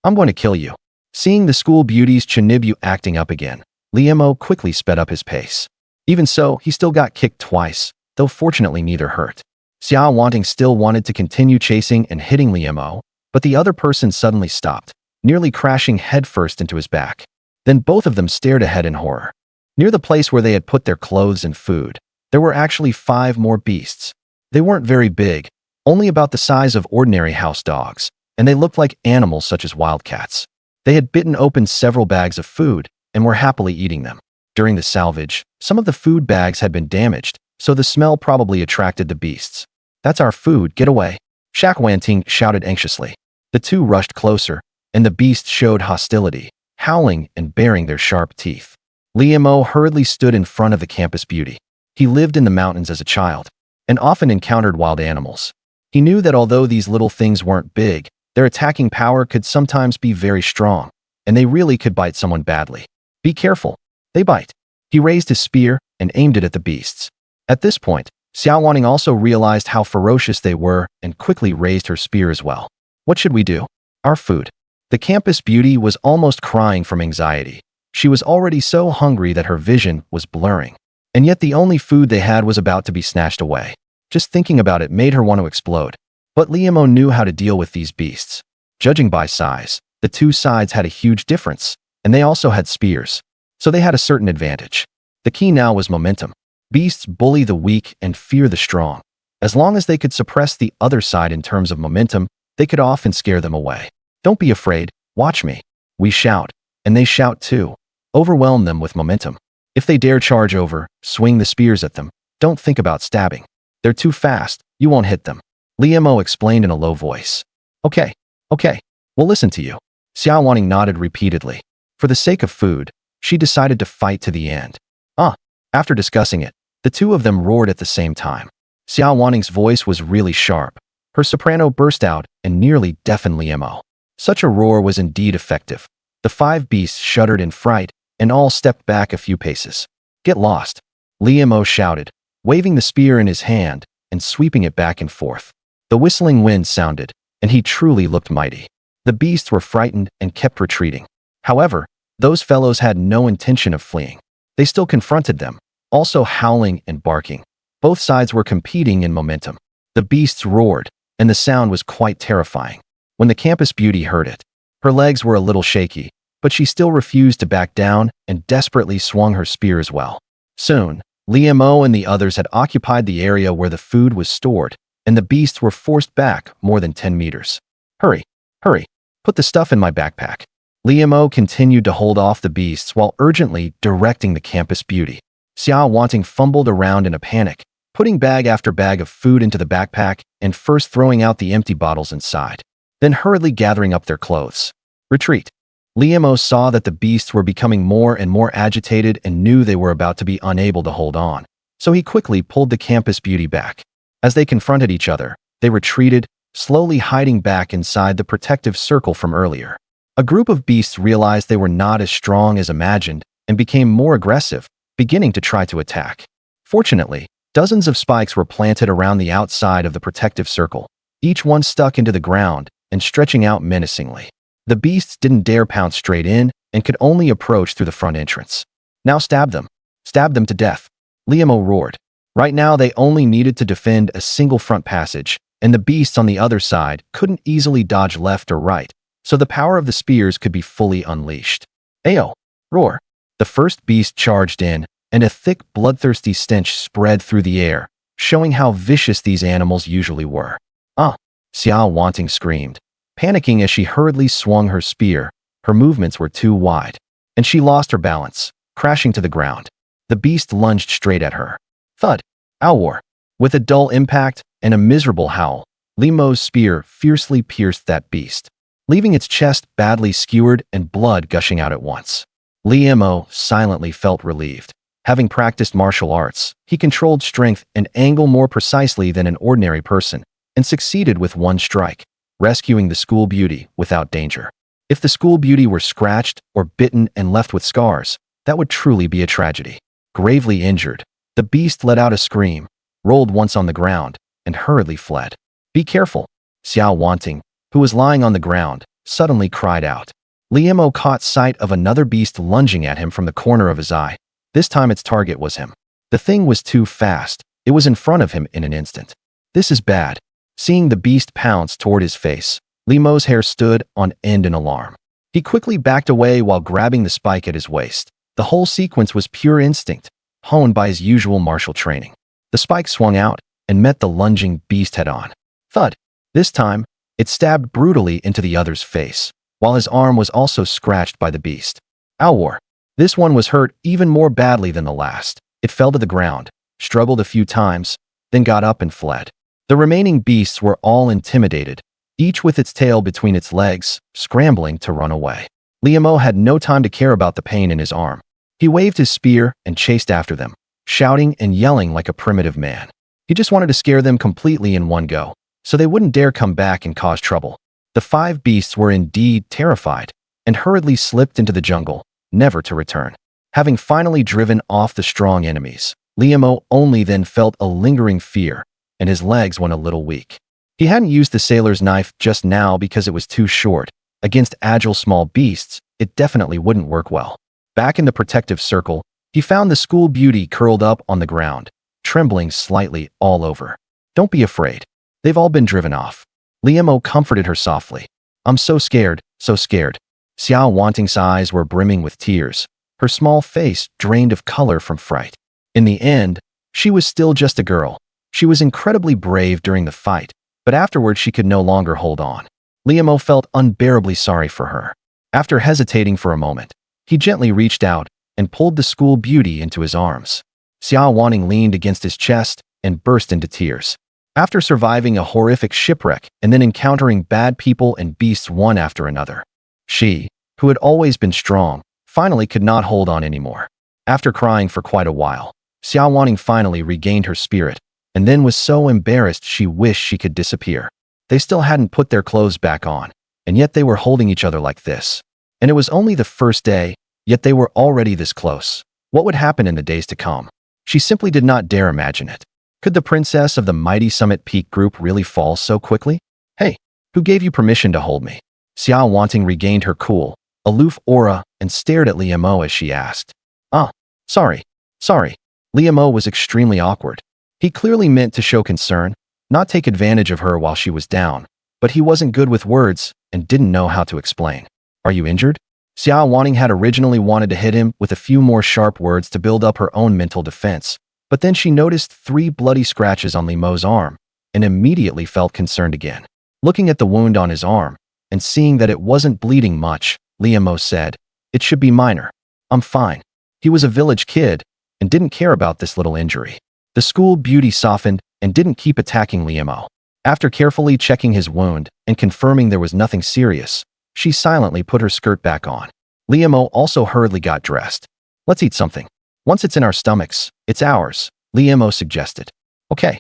I'm going to kill you. Seeing the school beauty's Chinibu acting up again, Liemo quickly sped up his pace. Even so, he still got kicked twice, though fortunately neither hurt. Xia Wanting still wanted to continue chasing and hitting Liemo, but the other person suddenly stopped, nearly crashing headfirst into his back. Then both of them stared ahead in horror. Near the place where they had put their clothes and food, there were actually 5 more beasts. They weren't very big, only about the size of ordinary house dogs, and they looked like animals such as wildcats. They had bitten open several bags of food and were happily eating them. During the salvage, some of the food bags had been damaged, so the smell probably attracted the beasts. "That's our food, get away," Xia Wanting shouted anxiously. The two rushed closer, and the beasts showed hostility, howling and baring their sharp teeth. Liemo hurriedly stood in front of the campus beauty. He lived in the mountains as a child, and often encountered wild animals. He knew that although these little things weren't big, their attacking power could sometimes be very strong, and they really could bite someone badly. "Be careful, they bite." He raised his spear and aimed it at the beasts. At this point, Xia Wanting also realized how ferocious they were and quickly raised her spear as well. "What should we do?" "Our food." The campus beauty was almost crying from anxiety. She was already so hungry that her vision was blurring. And yet the only food they had was about to be snatched away. Just thinking about it made her want to explode. But Liemo knew how to deal with these beasts. Judging by size, the two sides had a huge difference, and they also had spears. So they had a certain advantage. The key now was momentum. Beasts bully the weak and fear the strong. As long as they could suppress the other side in terms of momentum, they could often scare them away. "Don't be afraid, watch me." We shout, and they shout too. Overwhelm them with momentum. If they dare charge over, swing the spears at them. Don't think about stabbing. They're too fast, you won't hit them. Liemo explained in a low voice. Okay, we'll listen to you." Xia Wanting nodded repeatedly. For the sake of food, she decided to fight to the end. After discussing it, the two of them roared at the same time. Xia Wanting's voice was really sharp. Her soprano burst out and nearly deafened Liemo. Such a roar was indeed effective. The 5 beasts shuddered in fright and all stepped back a few paces. "Get lost," Liemo shouted, waving the spear in his hand and sweeping it back and forth. The whistling wind sounded, and he truly looked mighty. The beasts were frightened and kept retreating. However, those fellows had no intention of fleeing. They still confronted them, also howling and barking. Both sides were competing in momentum. The beasts roared, and the sound was quite terrifying. When the campus beauty heard it, her legs were a little shaky, but she still refused to back down and desperately swung her spear as well. Soon, Liemo and the others had occupied the area where the food was stored, and the beasts were forced back more than 10 meters. Hurry, put the stuff in my backpack." Liemo continued to hold off the beasts while urgently directing the campus beauty. Xia Wanting fumbled around in a panic, putting bag after bag of food into the backpack and first throwing out the empty bottles inside, then hurriedly gathering up their clothes. "Retreat." Liemo saw that the beasts were becoming more and more agitated and knew they were about to be unable to hold on, so he quickly pulled the campus beauty back. As they confronted each other, they retreated, slowly hiding back inside the protective circle from earlier. A group of beasts realized they were not as strong as imagined and became more aggressive, beginning to try to attack. Fortunately, dozens of spikes were planted around the outside of the protective circle, each one stuck into the ground and stretching out menacingly. The beasts didn't dare pounce straight in and could only approach through the front entrance. "Now stab them. Stab them to death," Liemo roared. Right now they only needed to defend a single front passage, and the beasts on the other side couldn't easily dodge left or right, so the power of the spears could be fully unleashed. "Ayo!" Roar. The first beast charged in, and a thick, bloodthirsty stench spread through the air, showing how vicious these animals usually were. Xia Wanting screamed, panicking as she hurriedly swung her spear. Her movements were too wide, and she lost her balance, crashing to the ground. The beast lunged straight at her. Thud! Owwar! With a dull impact and a miserable howl, Liemo's spear fiercely pierced that beast, leaving its chest badly skewered and blood gushing out at once. Liemo silently felt relieved. Having practiced martial arts, he controlled strength and angle more precisely than an ordinary person, and succeeded with one strike, rescuing the school beauty without danger. If the school beauty were scratched or bitten and left with scars, that would truly be a tragedy. Gravely injured, the beast let out a scream, rolled once on the ground, and hurriedly fled. "Be careful," Xia Wanting, who was lying on the ground, suddenly cried out. Liemo caught sight of another beast lunging at him from the corner of his eye. This time its target was him. The thing was too fast. It was in front of him in an instant. This is bad. Seeing the beast pounce toward his face, Liemo's hair stood on end in alarm. He quickly backed away while grabbing the spike at his waist. The whole sequence was pure instinct, honed by his usual martial training. The spike swung out and met the lunging beast head-on. Thud. This time, it stabbed brutally into the other's face, while his arm was also scratched by the beast. Owar. This one was hurt even more badly than the last. It fell to the ground, struggled a few times, then got up and fled. The remaining beasts were all intimidated, each with its tail between its legs, scrambling to run away. Liemo had no time to care about the pain in his arm. He waved his spear and chased after them, shouting and yelling like a primitive man. He just wanted to scare them completely in one go, so they wouldn't dare come back and cause trouble. The 5 beasts were indeed terrified, and hurriedly slipped into the jungle, never to return. Having finally driven off the strong enemies, Liemo only then felt a lingering fear, and his legs went a little weak. He hadn't used the sailor's knife just now because it was too short. Against agile small beasts, it definitely wouldn't work well. Back in the protective circle, he found the school beauty curled up on the ground, trembling slightly all over. Don't be afraid. They've all been driven off. Liemo comforted her softly. I'm so scared, so scared. Xia Wanting's eyes were brimming with tears, her small face drained of color from fright. In the end, she was still just a girl. She was incredibly brave during the fight, but afterward she could no longer hold on. Liemo felt unbearably sorry for her. After hesitating for a moment, he gently reached out and pulled the school beauty into his arms. Xia Wanting leaned against his chest and burst into tears. After surviving a horrific shipwreck and then encountering bad people and beasts one after another, she, who had always been strong, finally could not hold on anymore. After crying for quite a while, Xia Wanting finally regained her spirit and then was so embarrassed she wished she could disappear. They still hadn't put their clothes back on, and yet they were holding each other like this. And it was only the first day, yet they were already this close. What would happen in the days to come? She simply did not dare imagine it. Could the princess of the mighty Summit Peak group really fall so quickly? Hey, who gave you permission to hold me? Xia Wanting regained her cool, aloof aura and stared at Liemo as she asked. Sorry. Liemo was extremely awkward. He clearly meant to show concern, not take advantage of her while she was down, but he wasn't good with words and didn't know how to explain. Are you injured? Xia Wanting had originally wanted to hit him with a few more sharp words to build up her own mental defense, but then she noticed 3 bloody scratches on Liemo's arm and immediately felt concerned again. Looking at the wound on his arm and seeing that it wasn't bleeding much, Liemo said, "It should be minor. I'm fine." He was a village kid and didn't care about this little injury. The school beauty softened and didn't keep attacking Liemo. After carefully checking his wound and confirming there was nothing serious, she silently put her skirt back on. Liemo also hurriedly got dressed. Let's eat something. Once it's in our stomachs, it's ours, Liemo suggested. Okay.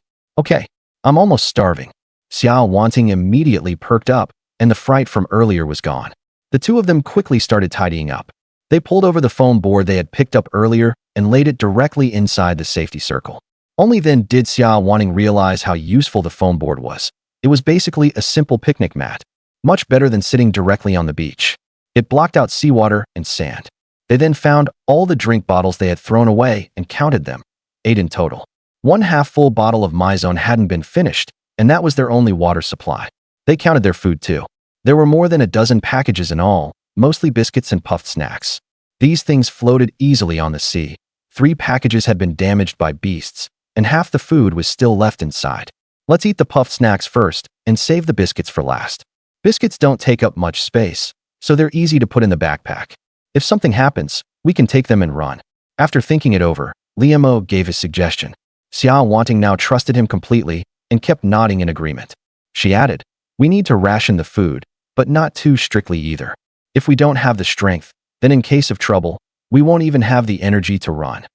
I'm almost starving. Xia Wanting immediately perked up, and the fright from earlier was gone. The two of them quickly started tidying up. They pulled over the foam board they had picked up earlier and laid it directly inside the safety circle. Only then did Xia Wanting realize how useful the foam board was. It was basically a simple picnic mat, much better than sitting directly on the beach. It blocked out seawater and sand. They then found all the drink bottles they had thrown away and counted them, 8 in total. 1 half-full bottle of Mizone hadn't been finished, and that was their only water supply. They counted their food too. There were more than a dozen packages in all, mostly biscuits and puffed snacks. These things floated easily on the sea. 3 packages had been damaged by beasts, and half the food was still left inside. Let's eat the puffed snacks first and save the biscuits for last. Biscuits don't take up much space, so they're easy to put in the backpack. If something happens, we can take them and run. After thinking it over, Liemo gave his suggestion. Xia Wanting now trusted him completely and kept nodding in agreement. She added, we need to ration the food, but not too strictly either. If we don't have the strength, then in case of trouble, we won't even have the energy to run.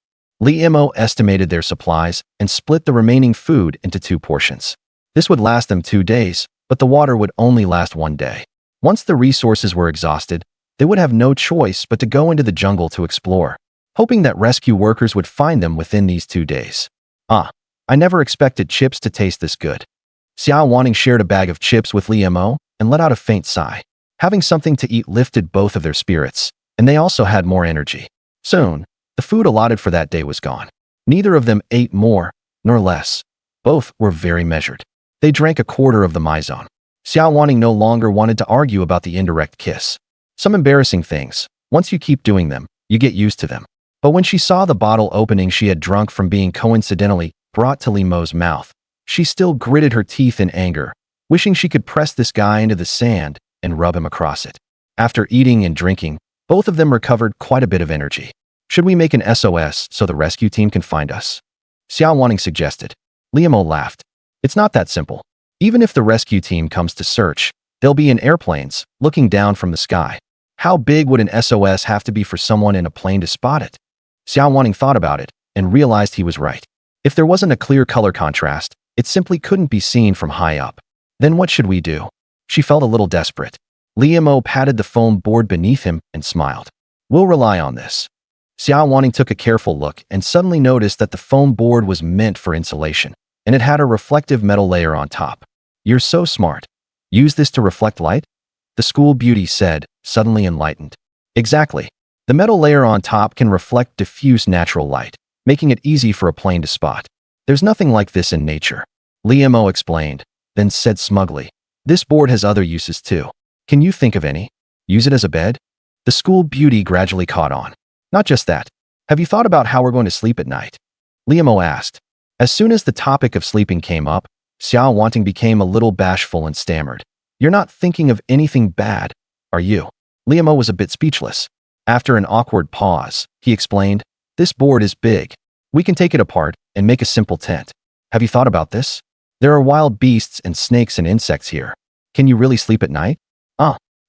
Liemo estimated their supplies and split the remaining food into 2 portions. This would last them 2 days, but the water would only last 1 day. Once the resources were exhausted, they would have no choice but to go into the jungle to explore, hoping that rescue workers would find them within these 2 days. I never expected chips to taste this good. Xia Wanting shared a bag of chips with Liemo and let out a faint sigh. Having something to eat lifted both of their spirits, and they also had more energy. Soon, the food allotted for that day was gone. Neither of them ate more, nor less. Both were very measured. They drank a quarter of the Maizone. Xia Wanting no longer wanted to argue about the indirect kiss. Some embarrassing things. Once you keep doing them, you get used to them. But when she saw the bottle opening she had drunk from being coincidentally brought to Li Mo's mouth, she still gritted her teeth in anger, wishing she could press this guy into the sand and rub him across it. After eating and drinking, both of them recovered quite a bit of energy. Should we make an SOS so the rescue team can find us? Xia Wanting suggested. Li Mo laughed. It's not that simple. Even if the rescue team comes to search, they'll be in airplanes, looking down from the sky. How big would an SOS have to be for someone in a plane to spot it? Xia Wanting thought about it and realized he was right. If there wasn't a clear color contrast, it simply couldn't be seen from high up. Then what should we do? She felt a little desperate. Li Mo patted the foam board beneath him and smiled. We'll rely on this. Xia Wanting took a careful look and suddenly noticed that the foam board was meant for insulation, and it had a reflective metal layer on top. You're so smart. Use this to reflect light? The school beauty said, suddenly enlightened. Exactly. The metal layer on top can reflect diffuse natural light, making it easy for a plane to spot. There's nothing like this in nature. Li Mo explained, then said smugly. This board has other uses too. Can you think of any? Use it as a bed? The school beauty gradually caught on. Not just that. Have you thought about how we're going to sleep at night? Li Mo asked. As soon as the topic of sleeping came up, Xia Wanting became a little bashful and stammered. You're not thinking of anything bad, are you? Li Mo was a bit speechless. After an awkward pause, he explained, this board is big. We can take it apart and make a simple tent. Have you thought about this? There are wild beasts and snakes and insects here. Can you really sleep at night?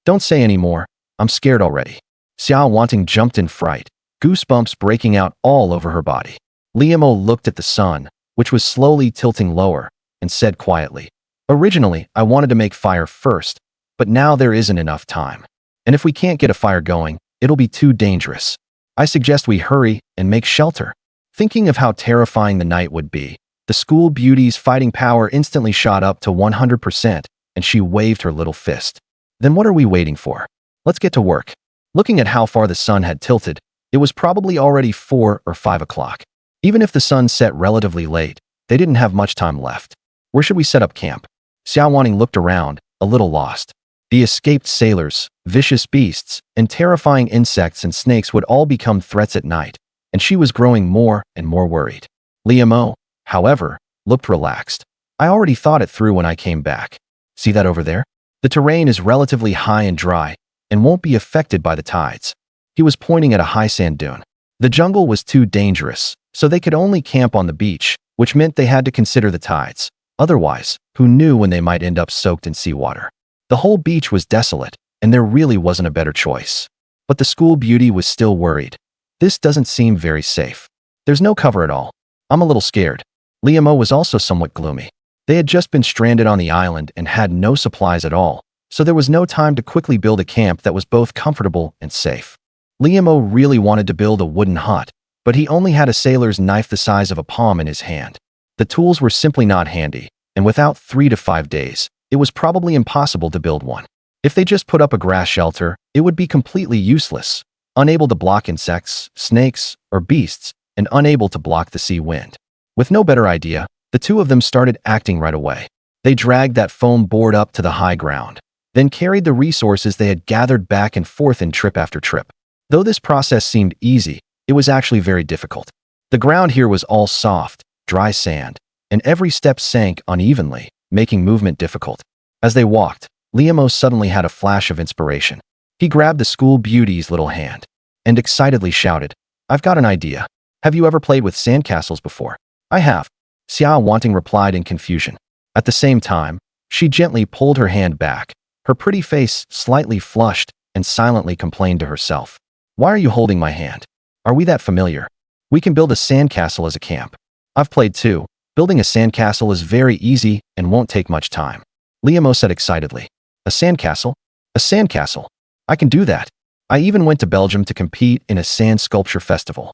Don't say any more. I'm scared already. Xia Wanting jumped in fright, goosebumps breaking out all over her body. Li Mo looked at the sun, which was slowly tilting lower, and said quietly, originally, I wanted to make fire first, but now there isn't enough time. And if we can't get a fire going, it'll be too dangerous. I suggest we hurry and make shelter. Thinking of how terrifying the night would be, the school beauty's fighting power instantly shot up to 100%, and she waved her little fist. Then what are we waiting for? Let's get to work. Looking at how far the sun had tilted, it was probably already 4 or 5 o'clock. Even if the sun set relatively late, they didn't have much time left. Where should we set up camp? Xia Wanting looked around, a little lost. The escaped sailors, vicious beasts, and terrifying insects and snakes would all become threats at night, and she was growing more and more worried. Li Mo, however, looked relaxed. I already thought it through when I came back. See that over there? The terrain is relatively high and dry, and won't be affected by the tides. He was pointing at a high sand dune. The jungle was too dangerous, so they could only camp on the beach, which meant they had to consider the tides. Otherwise, who knew when they might end up soaked in seawater? The whole beach was desolate, and there really wasn't a better choice. But the school beauty was still worried. This doesn't seem very safe. There's no cover at all. I'm a little scared. Li Mo was also somewhat gloomy. They had just been stranded on the island and had no supplies at all, so there was no time to quickly build a camp that was both comfortable and safe. Li Mo really wanted to build a wooden hut, but he only had a sailor's knife the size of a palm in his hand. The tools were simply not handy, and without 3 to 5 days, it was probably impossible to build one. If they just put up a grass shelter, it would be completely useless, unable to block insects, snakes, or beasts, and unable to block the sea wind. With no better idea, the two of them started acting right away. They dragged that foam board up to the high ground, then carried the resources they had gathered back and forth in trip after trip. Though this process seemed easy, it was actually very difficult. The ground here was all soft, dry sand, and every step sank unevenly, making movement difficult. As they walked, Li Mo suddenly had a flash of inspiration. He grabbed the school beauty's little hand and excitedly shouted, I've got an idea. Have you ever played with sandcastles before? I have. Xia Wanting replied in confusion. At the same time, she gently pulled her hand back, her pretty face slightly flushed, and silently complained to herself. Why are you holding my hand? Are we that familiar? We can build a sandcastle as a camp. I've played too. Building a sandcastle is very easy and won't take much time. Li Mo said excitedly. A sandcastle? A sandcastle. I can do that. I even went to Belgium to compete in a sand sculpture festival.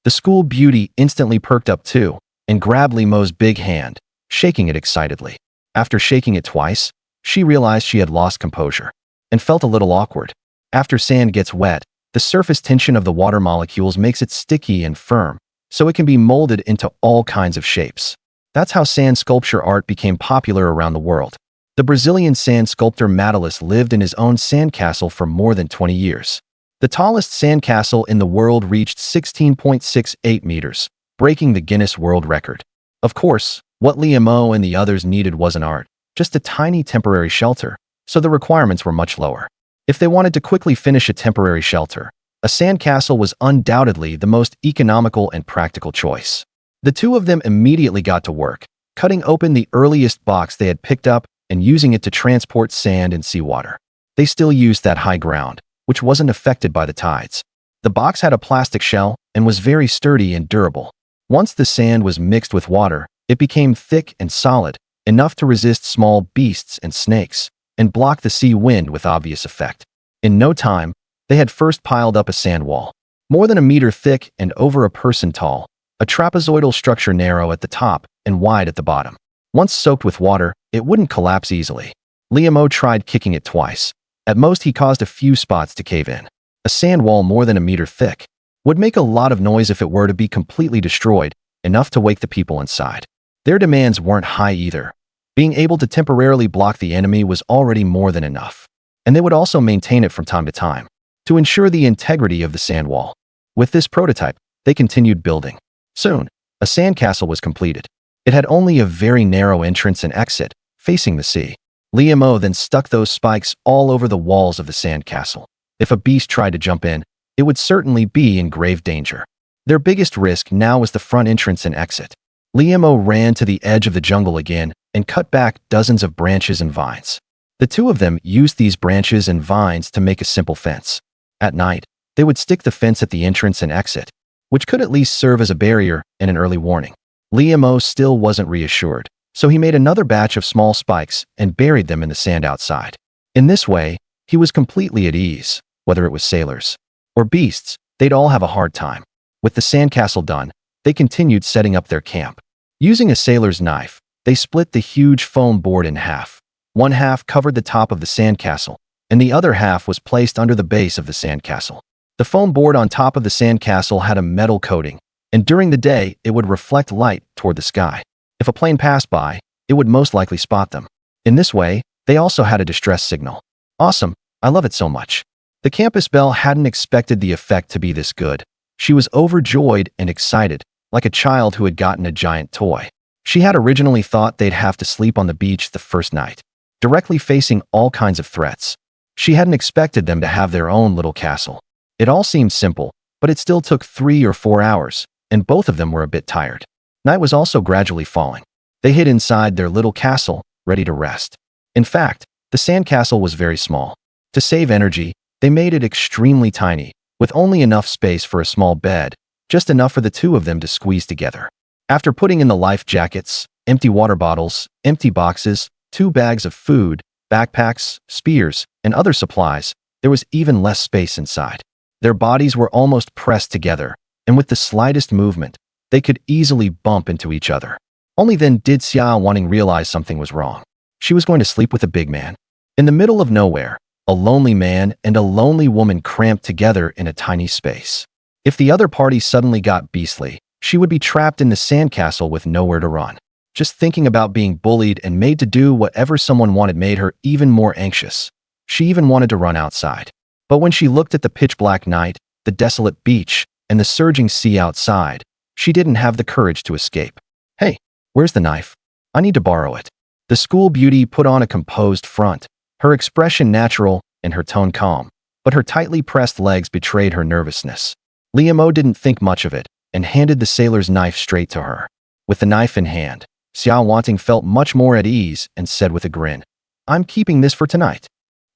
The school beauty instantly perked up too, and grabbed Li Mo's big hand, shaking it excitedly. After shaking it twice, she realized she had lost composure. and felt a little awkward. After sand gets wet, the surface tension of the water molecules makes it sticky and firm, so it can be molded into all kinds of shapes. That's how sand sculpture art became popular around the world. The Brazilian sand sculptor Matalus lived in his own sandcastle for more than 20 years. The tallest sandcastle in the world reached 16.68 meters, breaking the Guinness World Record. Of course, what Mo and the others needed wasn't art, just a tiny temporary shelter, so the requirements were much lower. If they wanted to quickly finish a temporary shelter, a sandcastle was undoubtedly the most economical and practical choice. The two of them immediately got to work, cutting open the earliest box they had picked up and using it to transport sand and seawater. They still used that high ground, which wasn't affected by the tides. The box had a plastic shell and was very sturdy and durable. Once the sand was mixed with water, it became thick and solid, enough to resist small beasts and snakes, and block the sea wind with obvious effect. In no time, they had first piled up a sand wall, more than a meter thick and over a person tall, a trapezoidal structure narrow at the top and wide at the bottom. Once soaked with water, it wouldn't collapse easily. Mo tried kicking it twice. At most, he caused a few spots to cave in. A sand wall more than a meter thick would make a lot of noise if it were to be completely destroyed, enough to wake the people inside. Their demands weren't high either. Being able to temporarily block the enemy was already more than enough, and they would also maintain it from time to time to ensure the integrity of the sand wall. With this prototype, they continued building. Soon, a sandcastle was completed. It had only a very narrow entrance and exit, facing the sea. Mo then stuck those spikes all over the walls of the sandcastle. If a beast tried to jump in, it would certainly be in grave danger. Their biggest risk now was the front entrance and exit. Mo ran to the edge of the jungle again and cut back dozens of branches and vines. The two of them used these branches and vines to make a simple fence. At night, they would stick the fence at the entrance and exit, which could at least serve as a barrier and an early warning. Mo still wasn't reassured, so he made another batch of small spikes and buried them in the sand outside. In this way, he was completely at ease. Whether it was sailors or beasts, they'd all have a hard time. With the sandcastle done, they continued setting up their camp. Using a sailor's knife, they split the huge foam board in half. One half covered the top of the sandcastle, and the other half was placed under the base of the sandcastle. The foam board on top of the sandcastle had a metal coating, and during the day, it would reflect light toward the sky. If a plane passed by, it would most likely spot them. In this way, they also had a distress signal. Awesome, I love it so much. The campus belle hadn't expected the effect to be this good. She was overjoyed and excited, like a child who had gotten a giant toy. She had originally thought they'd have to sleep on the beach the first night, directly facing all kinds of threats. She hadn't expected them to have their own little castle. It all seemed simple, but it still took 3 or 4 hours, and both of them were a bit tired. Night was also gradually falling. They hid inside their little castle, ready to rest. In fact, the sandcastle was very small. To save energy, they made it extremely tiny, with only enough space for a small bed, just enough for the two of them to squeeze together. After putting in the life jackets, empty water bottles, empty boxes, 2 bags of food, backpacks, spears, and other supplies, there was even less space inside. Their bodies were almost pressed together, and with the slightest movement, they could easily bump into each other. Only then did Xia Wanting realize something was wrong. She was going to sleep with a big man. In the middle of nowhere, a lonely man and a lonely woman cramped together in a tiny space. If the other party suddenly got beastly, she would be trapped in the sandcastle with nowhere to run. Just thinking about being bullied and made to do whatever someone wanted made her even more anxious. She even wanted to run outside. But when she looked at the pitch-black night, the desolate beach, and the surging sea outside, she didn't have the courage to escape. Hey, where's the knife? I need to borrow it. The school beauty put on a composed front, her expression natural and her tone calm, but her tightly pressed legs betrayed her nervousness. Mo didn't think much of it and handed the sailor's knife straight to her. With the knife in hand, Xia Wanting felt much more at ease and said with a grin, "I'm keeping this for tonight."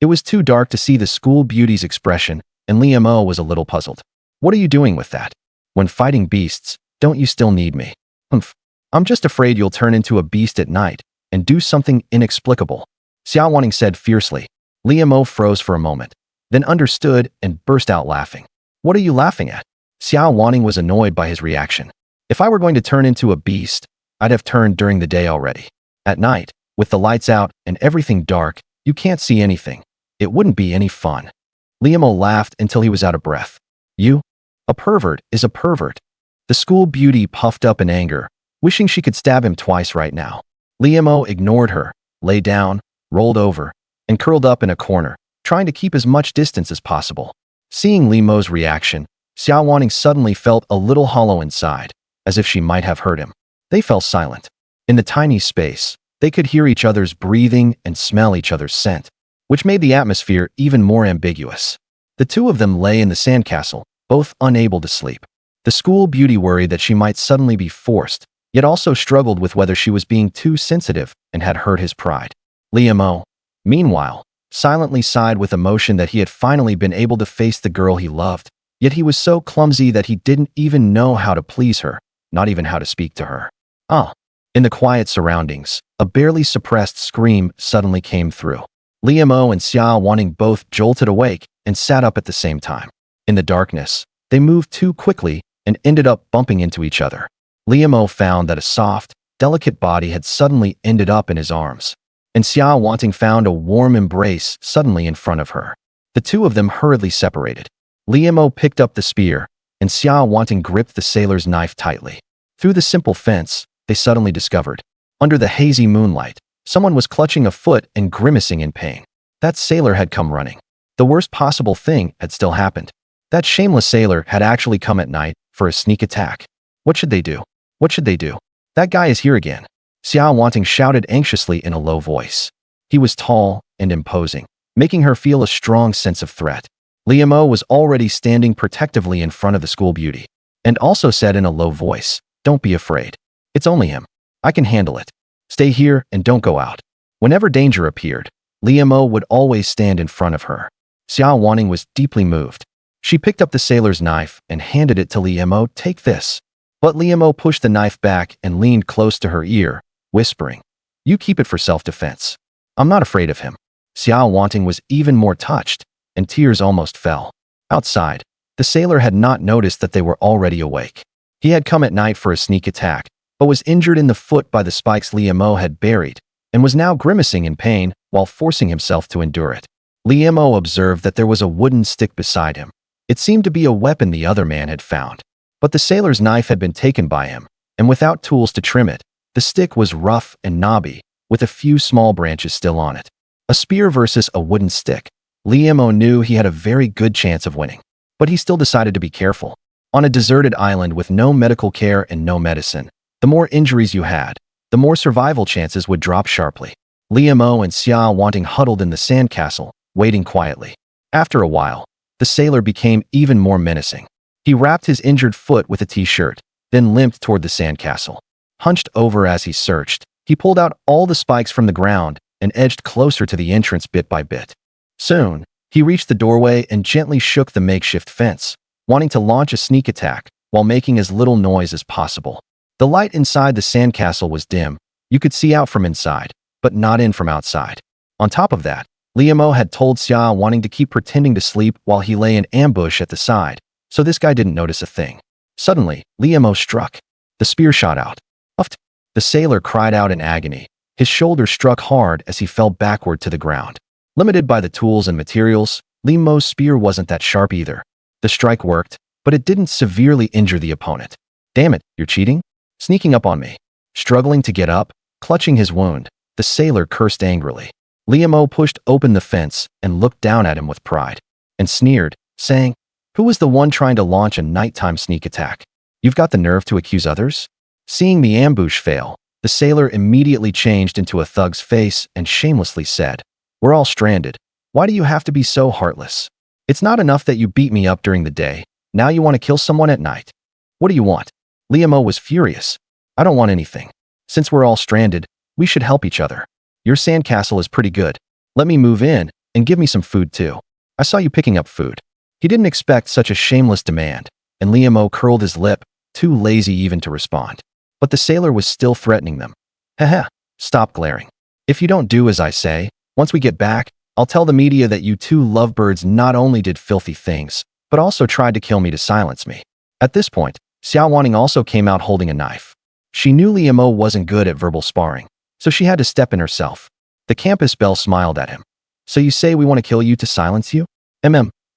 It was too dark to see the school beauty's expression, and Mo was a little puzzled. "What are you doing with that? When fighting beasts, don't you still need me?" "Humph. I'm just afraid you'll turn into a beast at night and do something inexplicable," Xia Wanting said fiercely. Mo froze for a moment, then understood and burst out laughing. "What are you laughing at?" Xia Wanting was annoyed by his reaction. "If I were going to turn into a beast, I'd have turned during the day already. At night, with the lights out and everything dark, you can't see anything. it wouldn't be any fun. Liamo laughed until he was out of breath. You? A pervert is a pervert. The school beauty puffed up in anger, wishing she could stab him twice right now. Liamo ignored her, lay down, rolled over, and curled up in a corner, trying to keep as much distance as possible. Seeing Liamo's reaction, Xia Wanting suddenly felt a little hollow inside, as if she might have hurt him. They fell silent. In the tiny space, they could hear each other's breathing and smell each other's scent, which made the atmosphere even more ambiguous. The two of them lay in the sandcastle, both unable to sleep. The school beauty worried that she might suddenly be forced, yet also struggled with whether she was being too sensitive and had hurt his pride. Liamo, meanwhile, silently sighed with emotion that he had finally been able to face the girl he loved, yet he was so clumsy that he didn't even know how to please her, not even how to speak to her. In the quiet surroundings, a barely suppressed scream suddenly came through. Liamo and Xia Wanting both jolted awake and sat up at the same time. In the darkness, they moved too quickly and ended up bumping into each other. Liamo found that a soft, delicate body had suddenly ended up in his arms, and Xia Wanting found a warm embrace suddenly in front of her. The two of them hurriedly separated. Liamo picked up the spear, and Xia Wanting gripped the sailor's knife tightly. Through the simple fence, they suddenly discovered, under the hazy moonlight, someone was clutching a foot and grimacing in pain. That sailor had come running. The worst possible thing had still happened. That shameless sailor had actually come at night for a sneak attack. What should they do? What should they do? That guy is here again. Xia Wanting shouted anxiously in a low voice. He was tall and imposing, making her feel a strong sense of threat. Liamo was already standing protectively in front of the school beauty, and also said in a low voice, "Don't be afraid. It's only him. I can handle it. Stay here and don't go out." Whenever danger appeared, Liamo would always stand in front of her. Xia Wanting was deeply moved. She picked up the sailor's knife and handed it to Liamo. "Take this." But Liamo pushed the knife back and leaned close to her ear, whispering, "You keep it for self-defense. I'm not afraid of him." Xia Wanting was even more touched, and tears almost fell. Outside, the sailor had not noticed that they were already awake. He had come at night for a sneak attack, but was injured in the foot by the spikes Liamo had buried, and was now grimacing in pain while forcing himself to endure it. Liamo observed that there was a wooden stick beside him. It seemed to be a weapon the other man had found, but the sailor's knife had been taken by him, and without tools to trim it, the stick was rough and knobby, with a few small branches still on it. A spear versus a wooden stick. Liamo knew he had a very good chance of winning, but he still decided to be careful. On a deserted island with no medical care and no medicine, the more injuries you had, the more survival chances would drop sharply. Liamo and Xia Wanting huddled in the sandcastle, waiting quietly. After a while, the sailor became even more menacing. He wrapped his injured foot with a t-shirt, then limped toward the sandcastle. Hunched over as he searched, he pulled out all the spikes from the ground and edged closer to the entrance bit by bit. Soon, he reached the doorway and gently shook the makeshift fence, wanting to launch a sneak attack while making as little noise as possible. The light inside the sandcastle was dim. You could see out from inside, but not in from outside. On top of that, Liamo had told Xia Wanting to keep pretending to sleep while he lay in ambush at the side, so this guy didn't notice a thing. Suddenly, Liamo struck. The spear shot out. Uffed. The sailor cried out in agony. His shoulder struck hard as he fell backward to the ground. Limited by the tools and materials, Liamo's spear wasn't that sharp either. The strike worked, but it didn't severely injure the opponent. "Damn it, you're cheating? Sneaking up on me." Struggling to get up, clutching his wound, the sailor cursed angrily. Liamo pushed open the fence and looked down at him with pride, and sneered, saying, "Who was the one trying to launch a nighttime sneak attack? You've got the nerve to accuse others?" Seeing the ambush fail, the sailor immediately changed into a thug's face and shamelessly said, "We're all stranded. Why do you have to be so heartless? It's not enough that you beat me up during the day. Now you want to kill someone at night. What do you want?" Liamo was furious. "I don't want anything. Since we're all stranded, we should help each other. Your sandcastle is pretty good. Let me move in and give me some food too. I saw you picking up food." He didn't expect such a shameless demand, and Liamo curled his lip, too lazy even to respond. But the sailor was still threatening them. "Heh, stop glaring. If you don't do as I say, once we get back, I'll tell the media that you two lovebirds not only did filthy things, but also tried to kill me to silence me." At this point, Xia Wanting also came out holding a knife. She knew Liamo wasn't good at verbal sparring, so she had to step in herself. The campus belle smiled at him. So you say we want to kill you to silence you?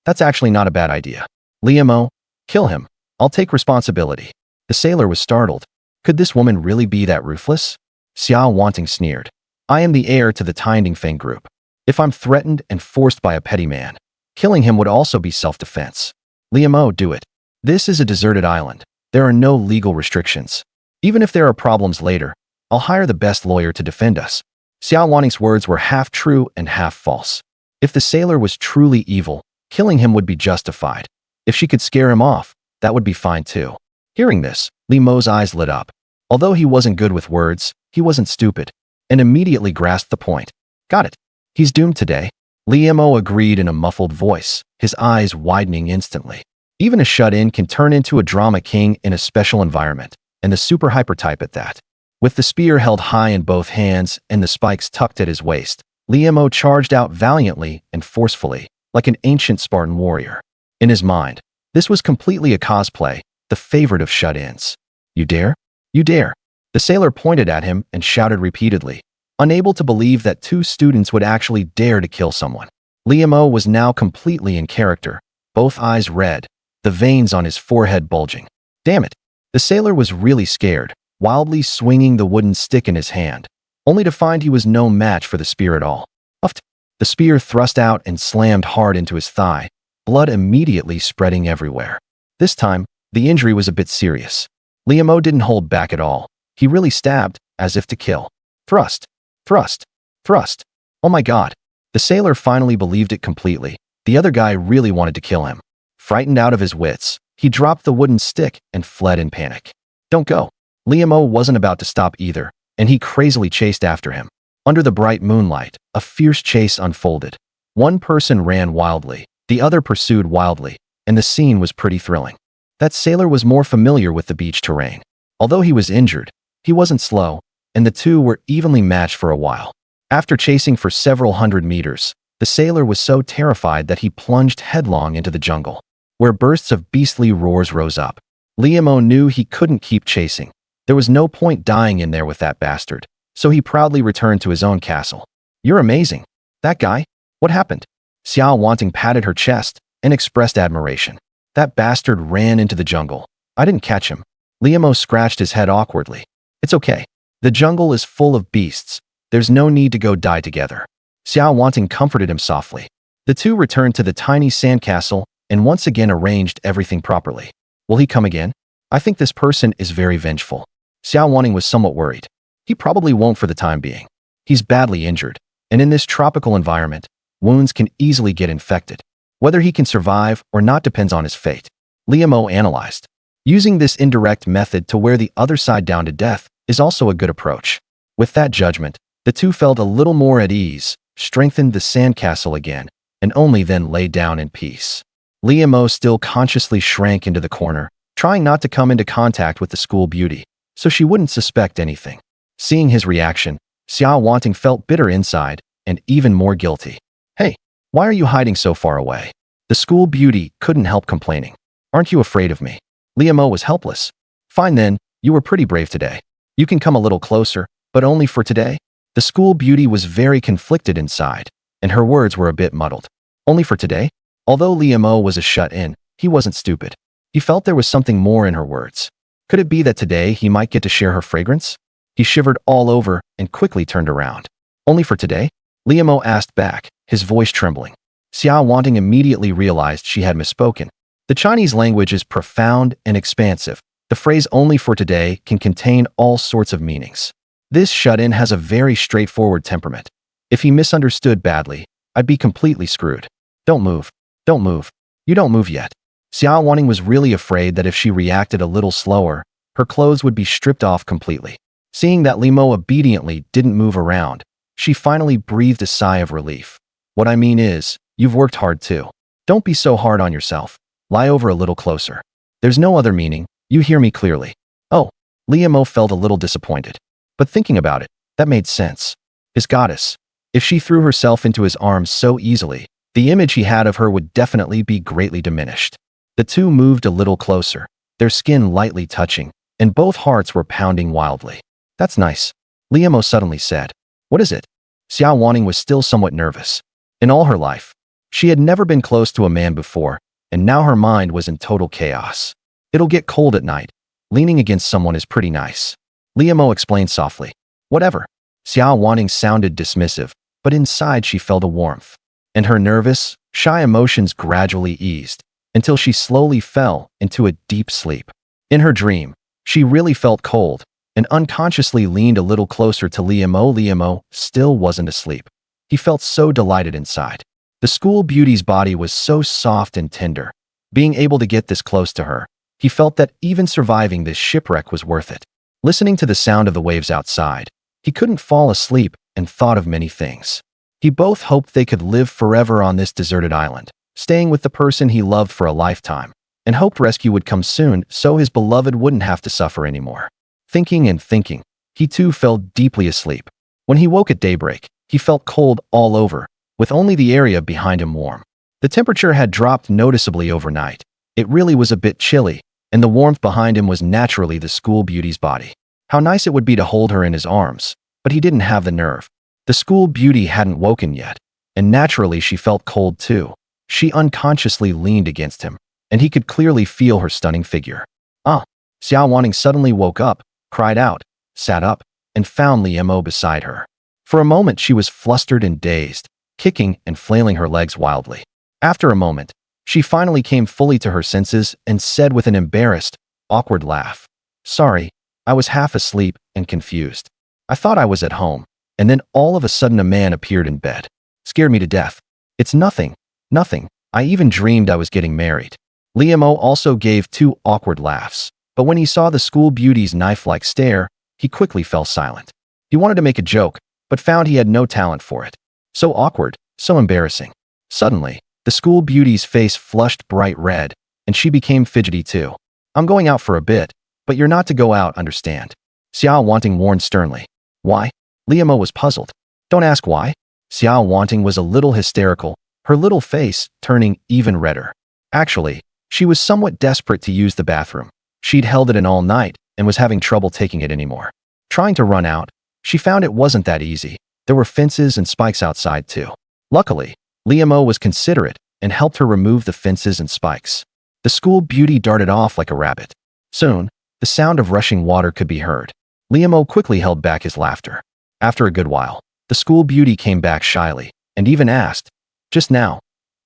That's actually not a bad idea. Mo, kill him. I'll take responsibility. The sailor was startled. Could this woman really be that ruthless? Xia Wanting sneered. I am the heir to the Feng group. If I'm threatened and forced by a petty man, killing him would also be self-defense. Mo, do it. This is a deserted island. There are no legal restrictions. Even if there are problems later, I'll hire the best lawyer to defend us. Xia Wanting's words were half true and half false. If the sailor was truly evil, killing him would be justified. If she could scare him off, that would be fine too. Hearing this, Mo's eyes lit up. Although he wasn't good with words, he wasn't stupid, and immediately grasped the point. Got it. He's doomed today. Mo agreed in a muffled voice, his eyes widening instantly. Even a shut-in can turn into a drama king in a special environment, and the super hyper type at that. With the spear held high in both hands and the spikes tucked at his waist, Mo charged out valiantly and forcefully, like an ancient Spartan warrior. In his mind, this was completely a cosplay, the favorite of shut-ins. You dare? You dare. The sailor pointed at him and shouted repeatedly, unable to believe that two students would actually dare to kill someone. Mo was now completely in character, both eyes red, the veins on his forehead bulging. Damn it. The sailor was really scared, wildly swinging the wooden stick in his hand, only to find he was no match for the spear at all. Uffed. The spear thrust out and slammed hard into his thigh, blood immediately spreading everywhere. This time, the injury was a bit serious. Mo didn't hold back at all. He really stabbed, as if to kill. Thrust. Thrust. Thrust. Oh my god. The sailor finally believed it completely. The other guy really wanted to kill him. Frightened out of his wits, he dropped the wooden stick and fled in panic. Don't go. Mo wasn't about to stop either, and he crazily chased after him. Under the bright moonlight, a fierce chase unfolded. One person ran wildly, the other pursued wildly, and the scene was pretty thrilling. That sailor was more familiar with the beach terrain. Although he was injured, he wasn't slow, and the two were evenly matched for a while. After chasing for several hundred meters, the sailor was so terrified that he plunged headlong into the jungle, where bursts of beastly roars rose up. Mo knew he couldn't keep chasing. There was no point dying in there with that bastard, so he proudly returned to his own castle. You're amazing. That guy? What happened? Xia Wanting patted her chest and expressed admiration. That bastard ran into the jungle. I didn't catch him. Mo scratched his head awkwardly. It's okay. The jungle is full of beasts. There's no need to go die together. Xia Wanting comforted him softly. The two returned to the tiny sandcastle and once again arranged everything properly. Will he come again? I think this person is very vengeful. Xia Wanting was somewhat worried. He probably won't for the time being. He's badly injured, and in this tropical environment, wounds can easily get infected. Whether he can survive or not depends on his fate. Mo analyzed. Using this indirect method to wear the other side down to death is also a good approach. With that judgment, the two felt a little more at ease, strengthened the sandcastle again, and only then lay down in peace. Mo still consciously shrank into the corner, trying not to come into contact with the school beauty, so she wouldn't suspect anything. Seeing his reaction, Xia Wanting felt bitter inside and even more guilty. Hey, why are you hiding so far away? The school beauty couldn't help complaining. Aren't you afraid of me? Mo was helpless. Fine then, you were pretty brave today. You can come a little closer, but only for today. The school beauty was very conflicted inside, and her words were a bit muddled. Only for today? Although Mo was a shut-in, he wasn't stupid. He felt there was something more in her words. Could it be that today he might get to share her fragrance? He shivered all over and quickly turned around. Only for today? Mo asked back, his voice trembling. Xia Wanting immediately realized she had misspoken. The Chinese language is profound and expansive. The phrase only for today can contain all sorts of meanings. This shut-in has a very straightforward temperament. If he misunderstood badly, I'd be completely screwed. Don't move. Don't move. You don't move yet. Xia Wanting was really afraid that if she reacted a little slower, her clothes would be stripped off completely. Seeing that Mo obediently didn't move around, she finally breathed a sigh of relief. What I mean is, you've worked hard too. Don't be so hard on yourself. Lie over a little closer. There's no other meaning. You hear me clearly. Oh, Mo felt a little disappointed. But thinking about it, that made sense. His goddess. If she threw herself into his arms so easily, the image he had of her would definitely be greatly diminished. The two moved a little closer, their skin lightly touching, and both hearts were pounding wildly. That's nice. Mo suddenly said. What is it? Xia Wanting was still somewhat nervous. In all her life, she had never been close to a man before, and now her mind was in total chaos. It'll get cold at night. Leaning against someone is pretty nice. Mo explained softly. Whatever. Xia Wanting sounded dismissive, but inside she felt a warmth. And her nervous, shy emotions gradually eased, until she slowly fell into a deep sleep. In her dream, she really felt cold, and unconsciously leaned a little closer to Mo. Mo still wasn't asleep. He felt so delighted inside. The school beauty's body was so soft and tender. Being able to get this close to her, he felt that even surviving this shipwreck was worth it. Listening to the sound of the waves outside, he couldn't fall asleep and thought of many things. He both hoped they could live forever on this deserted island, staying with the person he loved for a lifetime, and hoped rescue would come soon so his beloved wouldn't have to suffer anymore. Thinking and thinking, he too fell deeply asleep. When he woke at daybreak, he felt cold all over, with only the area behind him warm. The temperature had dropped noticeably overnight. It really was a bit chilly, and the warmth behind him was naturally the school beauty's body. How nice it would be to hold her in his arms, but he didn't have the nerve. The school beauty hadn't woken yet, and naturally she felt cold too. She unconsciously leaned against him, and he could clearly feel her stunning figure. Ah! Xia Wanting suddenly woke up, cried out, sat up, and found Mo beside her. For a moment she was flustered and dazed, kicking and flailing her legs wildly. After a moment, she finally came fully to her senses and said with an embarrassed, awkward laugh, "Sorry, I was half asleep and confused. I thought I was at home, and then all of a sudden a man appeared in bed. Scared me to death. It's nothing, nothing. I even dreamed I was getting married." Mo also gave two awkward laughs, but when he saw the school beauty's knife-like stare, he quickly fell silent. He wanted to make a joke, but found he had no talent for it. So awkward, so embarrassing. Suddenly, the school beauty's face flushed bright red, and she became fidgety too. "I'm going out for a bit, but you're not to go out, understand?" Xia Wanting warned sternly. "Why?" Mo was puzzled. "Don't ask why." Xia Wanting was a little hysterical, her little face turning even redder. Actually, she was somewhat desperate to use the bathroom. She'd held it in all night and was having trouble taking it anymore. Trying to run out, she found it wasn't that easy. There were fences and spikes outside too. Luckily, Mo was considerate and helped her remove the fences and spikes. The school beauty darted off like a rabbit. Soon, the sound of rushing water could be heard. Mo quickly held back his laughter. After a good while, the school beauty came back shyly and even asked, "Just now,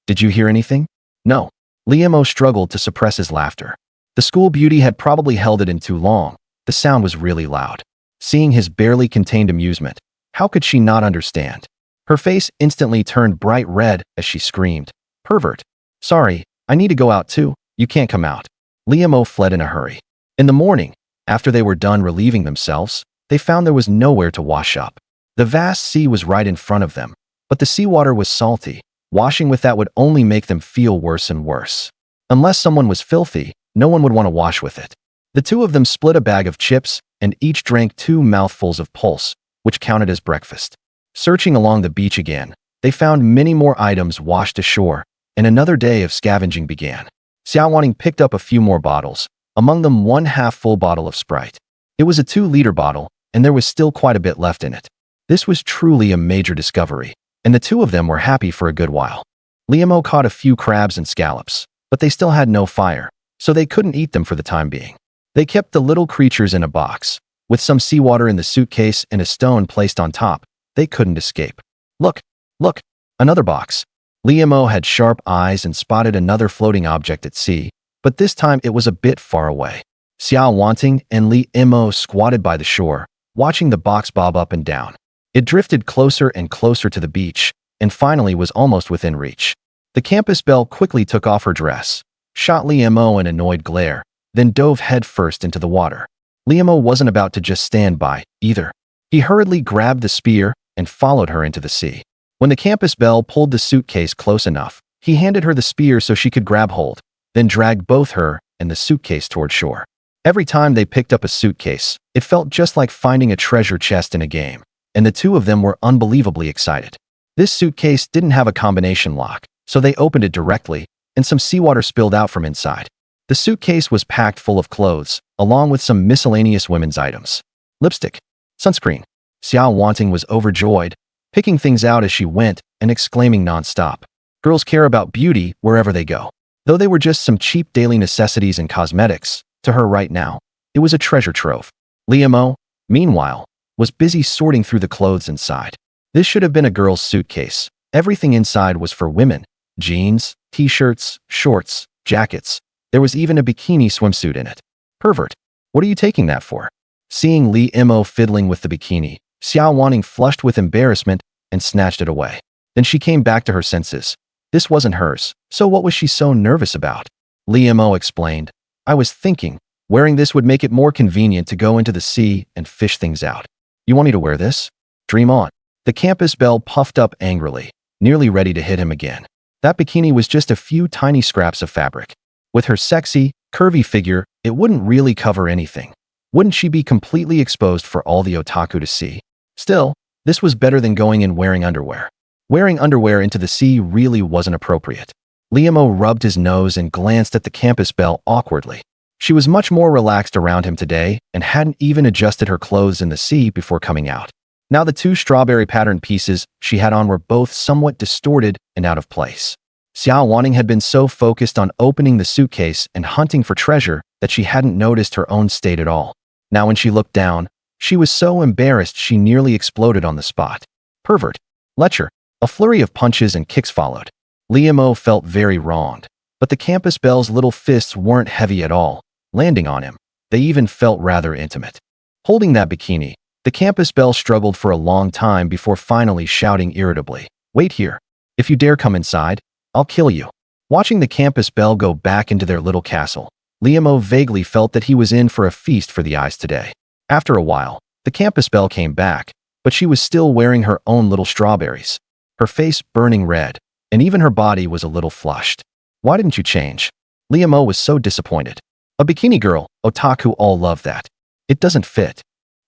did you hear anything?" "No." Mo struggled to suppress his laughter. The school beauty had probably held it in too long. The sound was really loud. Seeing his barely contained amusement, how could she not understand? Her face instantly turned bright red as she screamed, "Pervert! Sorry, I need to go out too. You can't come out." Mo fled in a hurry. In the morning, after they were done relieving themselves, they found there was nowhere to wash up. The vast sea was right in front of them, but the seawater was salty. Washing with that would only make them feel worse and worse. Unless someone was filthy, no one would want to wash with it. The two of them split a bag of chips and each drank 2 mouthfuls of pulse, which counted as breakfast. Searching along the beach again, they found many more items washed ashore, and another day of scavenging began. Xia Wanting picked up a few more bottles, among them 1/2 full bottle of Sprite. It was a 2-liter bottle, and there was still quite a bit left in it. This was truly a major discovery, and the two of them were happy for a good while. Mo caught a few crabs and scallops, but they still had no fire, so they couldn't eat them for the time being. They kept the little creatures in a box, with some seawater in the suitcase and a stone placed on top. They couldn't escape. Look, look, another box. Mo had sharp eyes and spotted another floating object at sea, but this time it was a bit far away. Xia Wanting and Mo squatted by the shore, watching the box bob up and down. It drifted closer and closer to the beach, and finally was almost within reach. The campus belle quickly took off her dress, shot Mo an annoyed glare, then dove headfirst into the water. Mo wasn't about to just stand by, either. He hurriedly grabbed the spear and followed her into the sea. When the campus belle pulled the suitcase close enough, he handed her the spear so she could grab hold, then dragged both her and the suitcase toward shore. Every time they picked up a suitcase, it felt just like finding a treasure chest in a game, and the two of them were unbelievably excited. This suitcase didn't have a combination lock, so they opened it directly, and some seawater spilled out from inside. The suitcase was packed full of clothes, along with some miscellaneous women's items. Lipstick, sunscreen. Xia Wanting was overjoyed, picking things out as she went and exclaiming nonstop. Girls care about beauty wherever they go. Though they were just some cheap daily necessities and cosmetics, to her right now, it was a treasure trove. Mo, meanwhile, was busy sorting through the clothes inside. This should have been a girl's suitcase. Everything inside was for women. Jeans, t-shirts, shorts, jackets. There was even a bikini swimsuit in it. Pervert. What are you taking that for? Seeing Mo fiddling with the bikini, Xia Wanting flushed with embarrassment and snatched it away. Then she came back to her senses. This wasn't hers, so what was she so nervous about? Mo explained. I was thinking, wearing this would make it more convenient to go into the sea and fish things out. You want me to wear this? Dream on. The campus belle puffed up angrily, nearly ready to hit him again. That bikini was just a few tiny scraps of fabric. With her sexy, curvy figure, it wouldn't really cover anything. Wouldn't she be completely exposed for all the otaku to see? Still, this was better than going in wearing underwear. Wearing underwear into the sea really wasn't appropriate. Mo rubbed his nose and glanced at the campus belle awkwardly. She was much more relaxed around him today and hadn't even adjusted her clothes in the sea before coming out. Now the two strawberry patterned pieces she had on were both somewhat distorted and out of place. Xia Wanting had been so focused on opening the suitcase and hunting for treasure that she hadn't noticed her own state at all. Now when she looked down, she was so embarrassed she nearly exploded on the spot. Pervert. Lecher. A flurry of punches and kicks followed. Mo felt very wronged, but the campus belle's little fists weren't heavy at all, landing on him. They even felt rather intimate. Holding that bikini, the campus belle struggled for a long time before finally shouting irritably, "Wait here. If you dare come inside, I'll kill you." Watching the campus belle go back into their little castle, Mo vaguely felt that he was in for a feast for the eyes today. After a while, the campus belle came back, but she was still wearing her own little strawberries. Her face burning red, and even her body was a little flushed. Why didn't you change? Mo was so disappointed. A bikini girl, otaku all love that. It doesn't fit.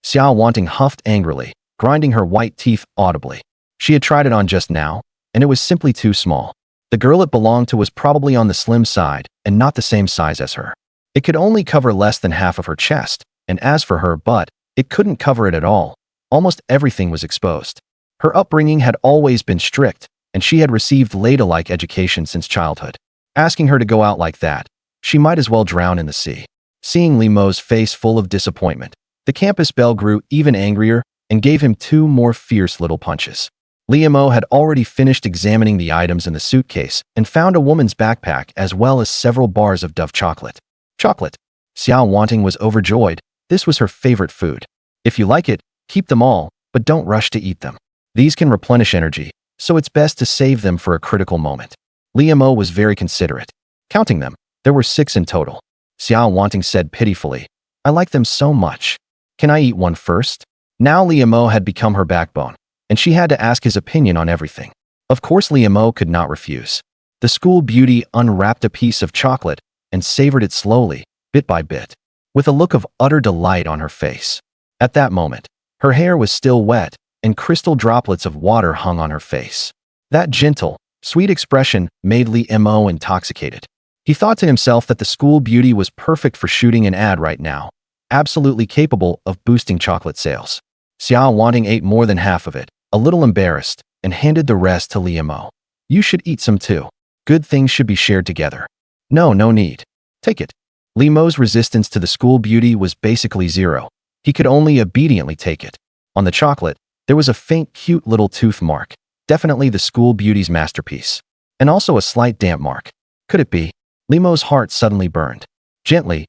Xia Wanting huffed angrily, grinding her white teeth audibly. She had tried it on just now, and it was simply too small. The girl it belonged to was probably on the slim side and not the same size as her. It could only cover less than half of her chest, and as for her butt, it couldn't cover it at all. Almost everything was exposed. Her upbringing had always been strict, and she had received ladylike education since childhood. Asking her to go out like that, she might as well drown in the sea. Seeing Mo's face full of disappointment, the campus belle grew even angrier and gave him two more fierce little punches. Mo had already finished examining the items in the suitcase and found a woman's backpack as well as several bars of Dove chocolate. Chocolate. Xia Wanting was overjoyed. This was her favorite food. If you like it, keep them all, but don't rush to eat them. These can replenish energy, so it's best to save them for a critical moment. Mo was very considerate. Counting them, there were 6 in total. Xia Wanting said pitifully, "I like them so much. Can I eat one first?" Now Mo had become her backbone, and she had to ask his opinion on everything. Of course Mo could not refuse. The school beauty unwrapped a piece of chocolate and savored it slowly, bit by bit, with a look of utter delight on her face. At that moment, her hair was still wet, and crystal droplets of water hung on her face. That gentle, sweet expression made Mo intoxicated. He thought to himself that the school beauty was perfect for shooting an ad right now, absolutely capable of boosting chocolate sales. Xia Wanting ate more than half of it, a little embarrassed, and handed the rest to Mo. "You should eat some too. Good things should be shared together." No need. Take it." Mo's resistance to the school beauty was basically zero. He could only obediently take it. On the chocolate, there was a faint, cute little tooth mark, definitely the school beauty's masterpiece. And also a slight damp mark. Could it be? Mo's heart suddenly burned. Gently,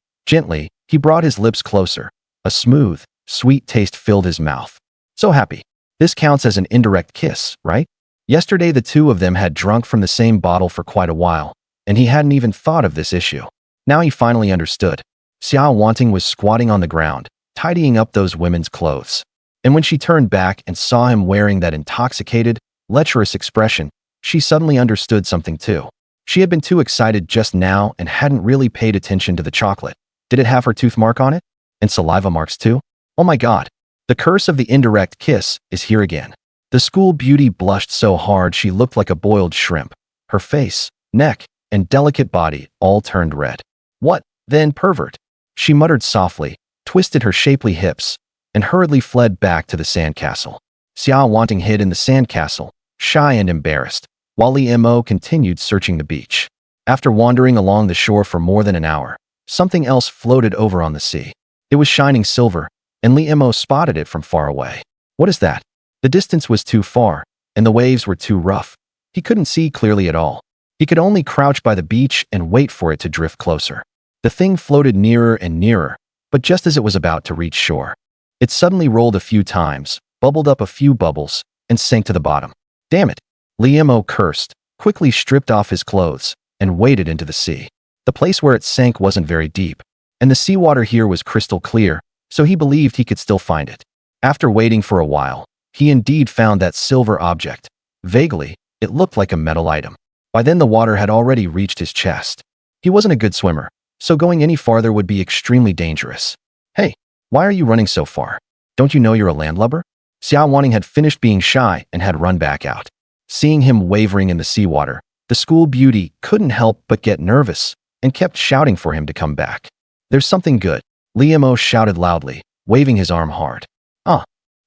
he brought his lips closer. A smooth, sweet taste filled his mouth. So happy. This counts as an indirect kiss, right? Yesterday the two of them had drunk from the same bottle for quite a while, and he hadn't even thought of this issue. Now he finally understood. Xia Wanting was squatting on the ground, tidying up those women's clothes. And when she turned back and saw him wearing that intoxicated, lecherous expression, she suddenly understood something too. She had been too excited just now and hadn't really paid attention to the chocolate. Did it have her tooth mark on it? And saliva marks too? Oh my god. The curse of the indirect kiss is here again. The school beauty blushed so hard she looked like a boiled shrimp. Her face, neck, and delicate body all turned red. "What, then, pervert?" She muttered softly, twisted her shapely hips, and hurriedly fled back to the sandcastle. Xia Wanting hid in the sandcastle, shy and embarrassed, while Li Mo continued searching the beach. After wandering along the shore for more than an hour, something else floated over on the sea. It was shining silver, and Li Mo spotted it from far away. What is that? The distance was too far, and the waves were too rough. He couldn't see clearly at all. He could only crouch by the beach and wait for it to drift closer. The thing floated nearer and nearer, but just as it was about to reach shore, it suddenly rolled a few times, bubbled up a few bubbles, and sank to the bottom. Damn it! Li Mo cursed, quickly stripped off his clothes, and waded into the sea. The place where it sank wasn't very deep, and the seawater here was crystal clear, so he believed he could still find it. After waiting for a while, he indeed found that silver object. Vaguely, it looked like a metal item. By then the water had already reached his chest. He wasn't a good swimmer, so going any farther would be extremely dangerous. Hey, why are you running so far? Don't you know you're a landlubber? Xia Wanting had finished being shy and had run back out. Seeing him wavering in the seawater, the school beauty couldn't help but get nervous and kept shouting for him to come back. There's something good, Li Mo shouted loudly, waving his arm hard.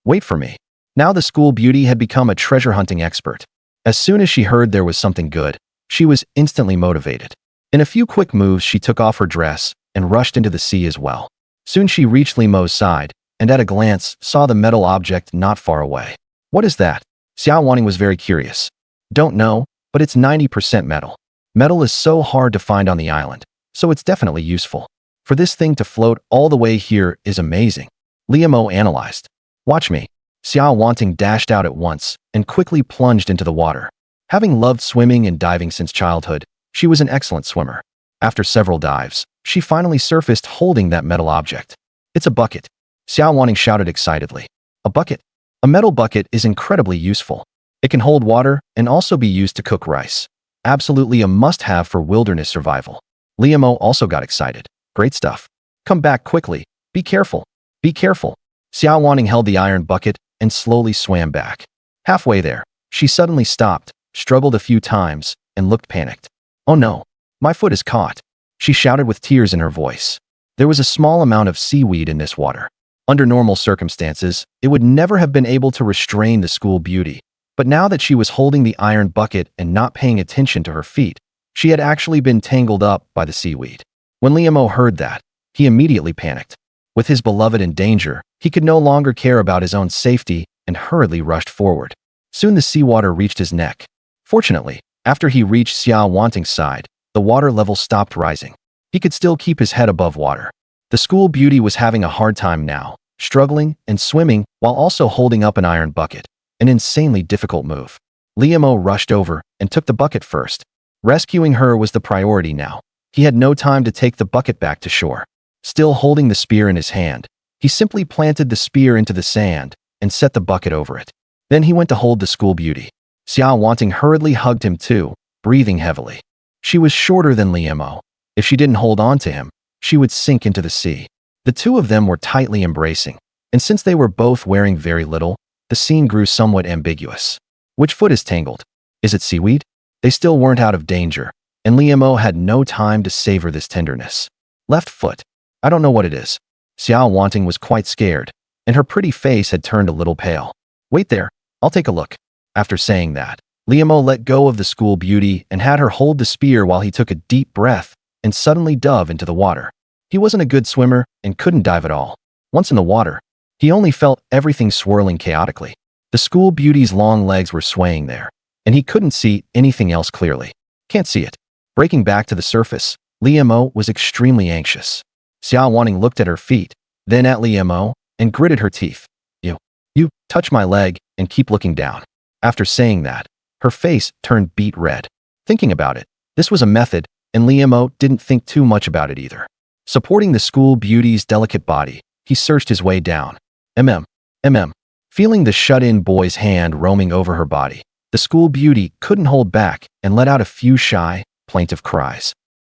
Wait for me. Now the school beauty had become a treasure hunting expert. As soon as she heard there was something good, she was instantly motivated. In a few quick moves, she took off her dress and rushed into the sea as well. Soon she reached Li Mo's side, and at a glance saw the metal object not far away. What is that? Xia Wanting was very curious. Don't know, but it's 90% metal. Metal is so hard to find on the island, so it's definitely useful. For this thing to float all the way here is amazing. Li Mo analyzed. Watch me. Xia Wanting dashed out at once and quickly plunged into the water. Having loved swimming and diving since childhood, she was an excellent swimmer. After several dives, she finally surfaced holding that metal object. It's a bucket. Xia Wanting shouted excitedly. A bucket? A metal bucket is incredibly useful. It can hold water and also be used to cook rice. Absolutely a must-have for wilderness survival. Li Mo also got excited. Great stuff. Come back quickly. Be careful. Be careful. Xia Wanting held the iron bucket and slowly swam back. Halfway there, she suddenly stopped, struggled a few times, and looked panicked. Oh no, my foot is caught, she shouted with tears in her voice. There was a small amount of seaweed in this water. Under normal circumstances, it would never have been able to restrain the school beauty, but now that she was holding the iron bucket and not paying attention to her feet, she had actually been tangled up by the seaweed. When Li Mo heard that, he immediately panicked. With his beloved in danger, he could no longer care about his own safety and hurriedly rushed forward. Soon the seawater reached his neck. Fortunately, after he reached Xia Wanting's side, the water level stopped rising. He could still keep his head above water. The school beauty was having a hard time now, struggling and swimming while also holding up an iron bucket, an insanely difficult move. Li Mo rushed over and took the bucket first. Rescuing her was the priority now. He had no time to take the bucket back to shore. Still holding the spear in his hand, he simply planted the spear into the sand and set the bucket over it. Then he went to hold the school beauty. Xia Wanting hurriedly hugged him too, breathing heavily. She was shorter than Li Mo. If she didn't hold on to him, she would sink into the sea. The two of them were tightly embracing, and since they were both wearing very little, the scene grew somewhat ambiguous. Which foot is tangled? Is it seaweed? They still weren't out of danger, and Li Mo had no time to savor this tenderness. Left foot. I don't know what it is. Xia Wanting was quite scared, and her pretty face had turned a little pale. Wait there, I'll take a look. After saying that, Li Mo let go of the school beauty and had her hold the spear while he took a deep breath and suddenly dove into the water. He wasn't a good swimmer and couldn't dive at all. Once in the water, he only felt everything swirling chaotically. The school beauty's long legs were swaying there, and he couldn't see anything else clearly. Can't see it. Breaking back to the surface, Li Mo was extremely anxious. Xia Wanting looked at her feet, then at Li Mo, and gritted her teeth. You touch my leg and keep looking down. After saying that, her face turned beet red. Thinking about it, this was a method, and Li Mo didn't think too much about it either. Supporting the school beauty's delicate body, he searched his way down. Feeling the shut-in boy's hand roaming over her body, the school beauty couldn't hold back and let out a few shy, plaintive cries.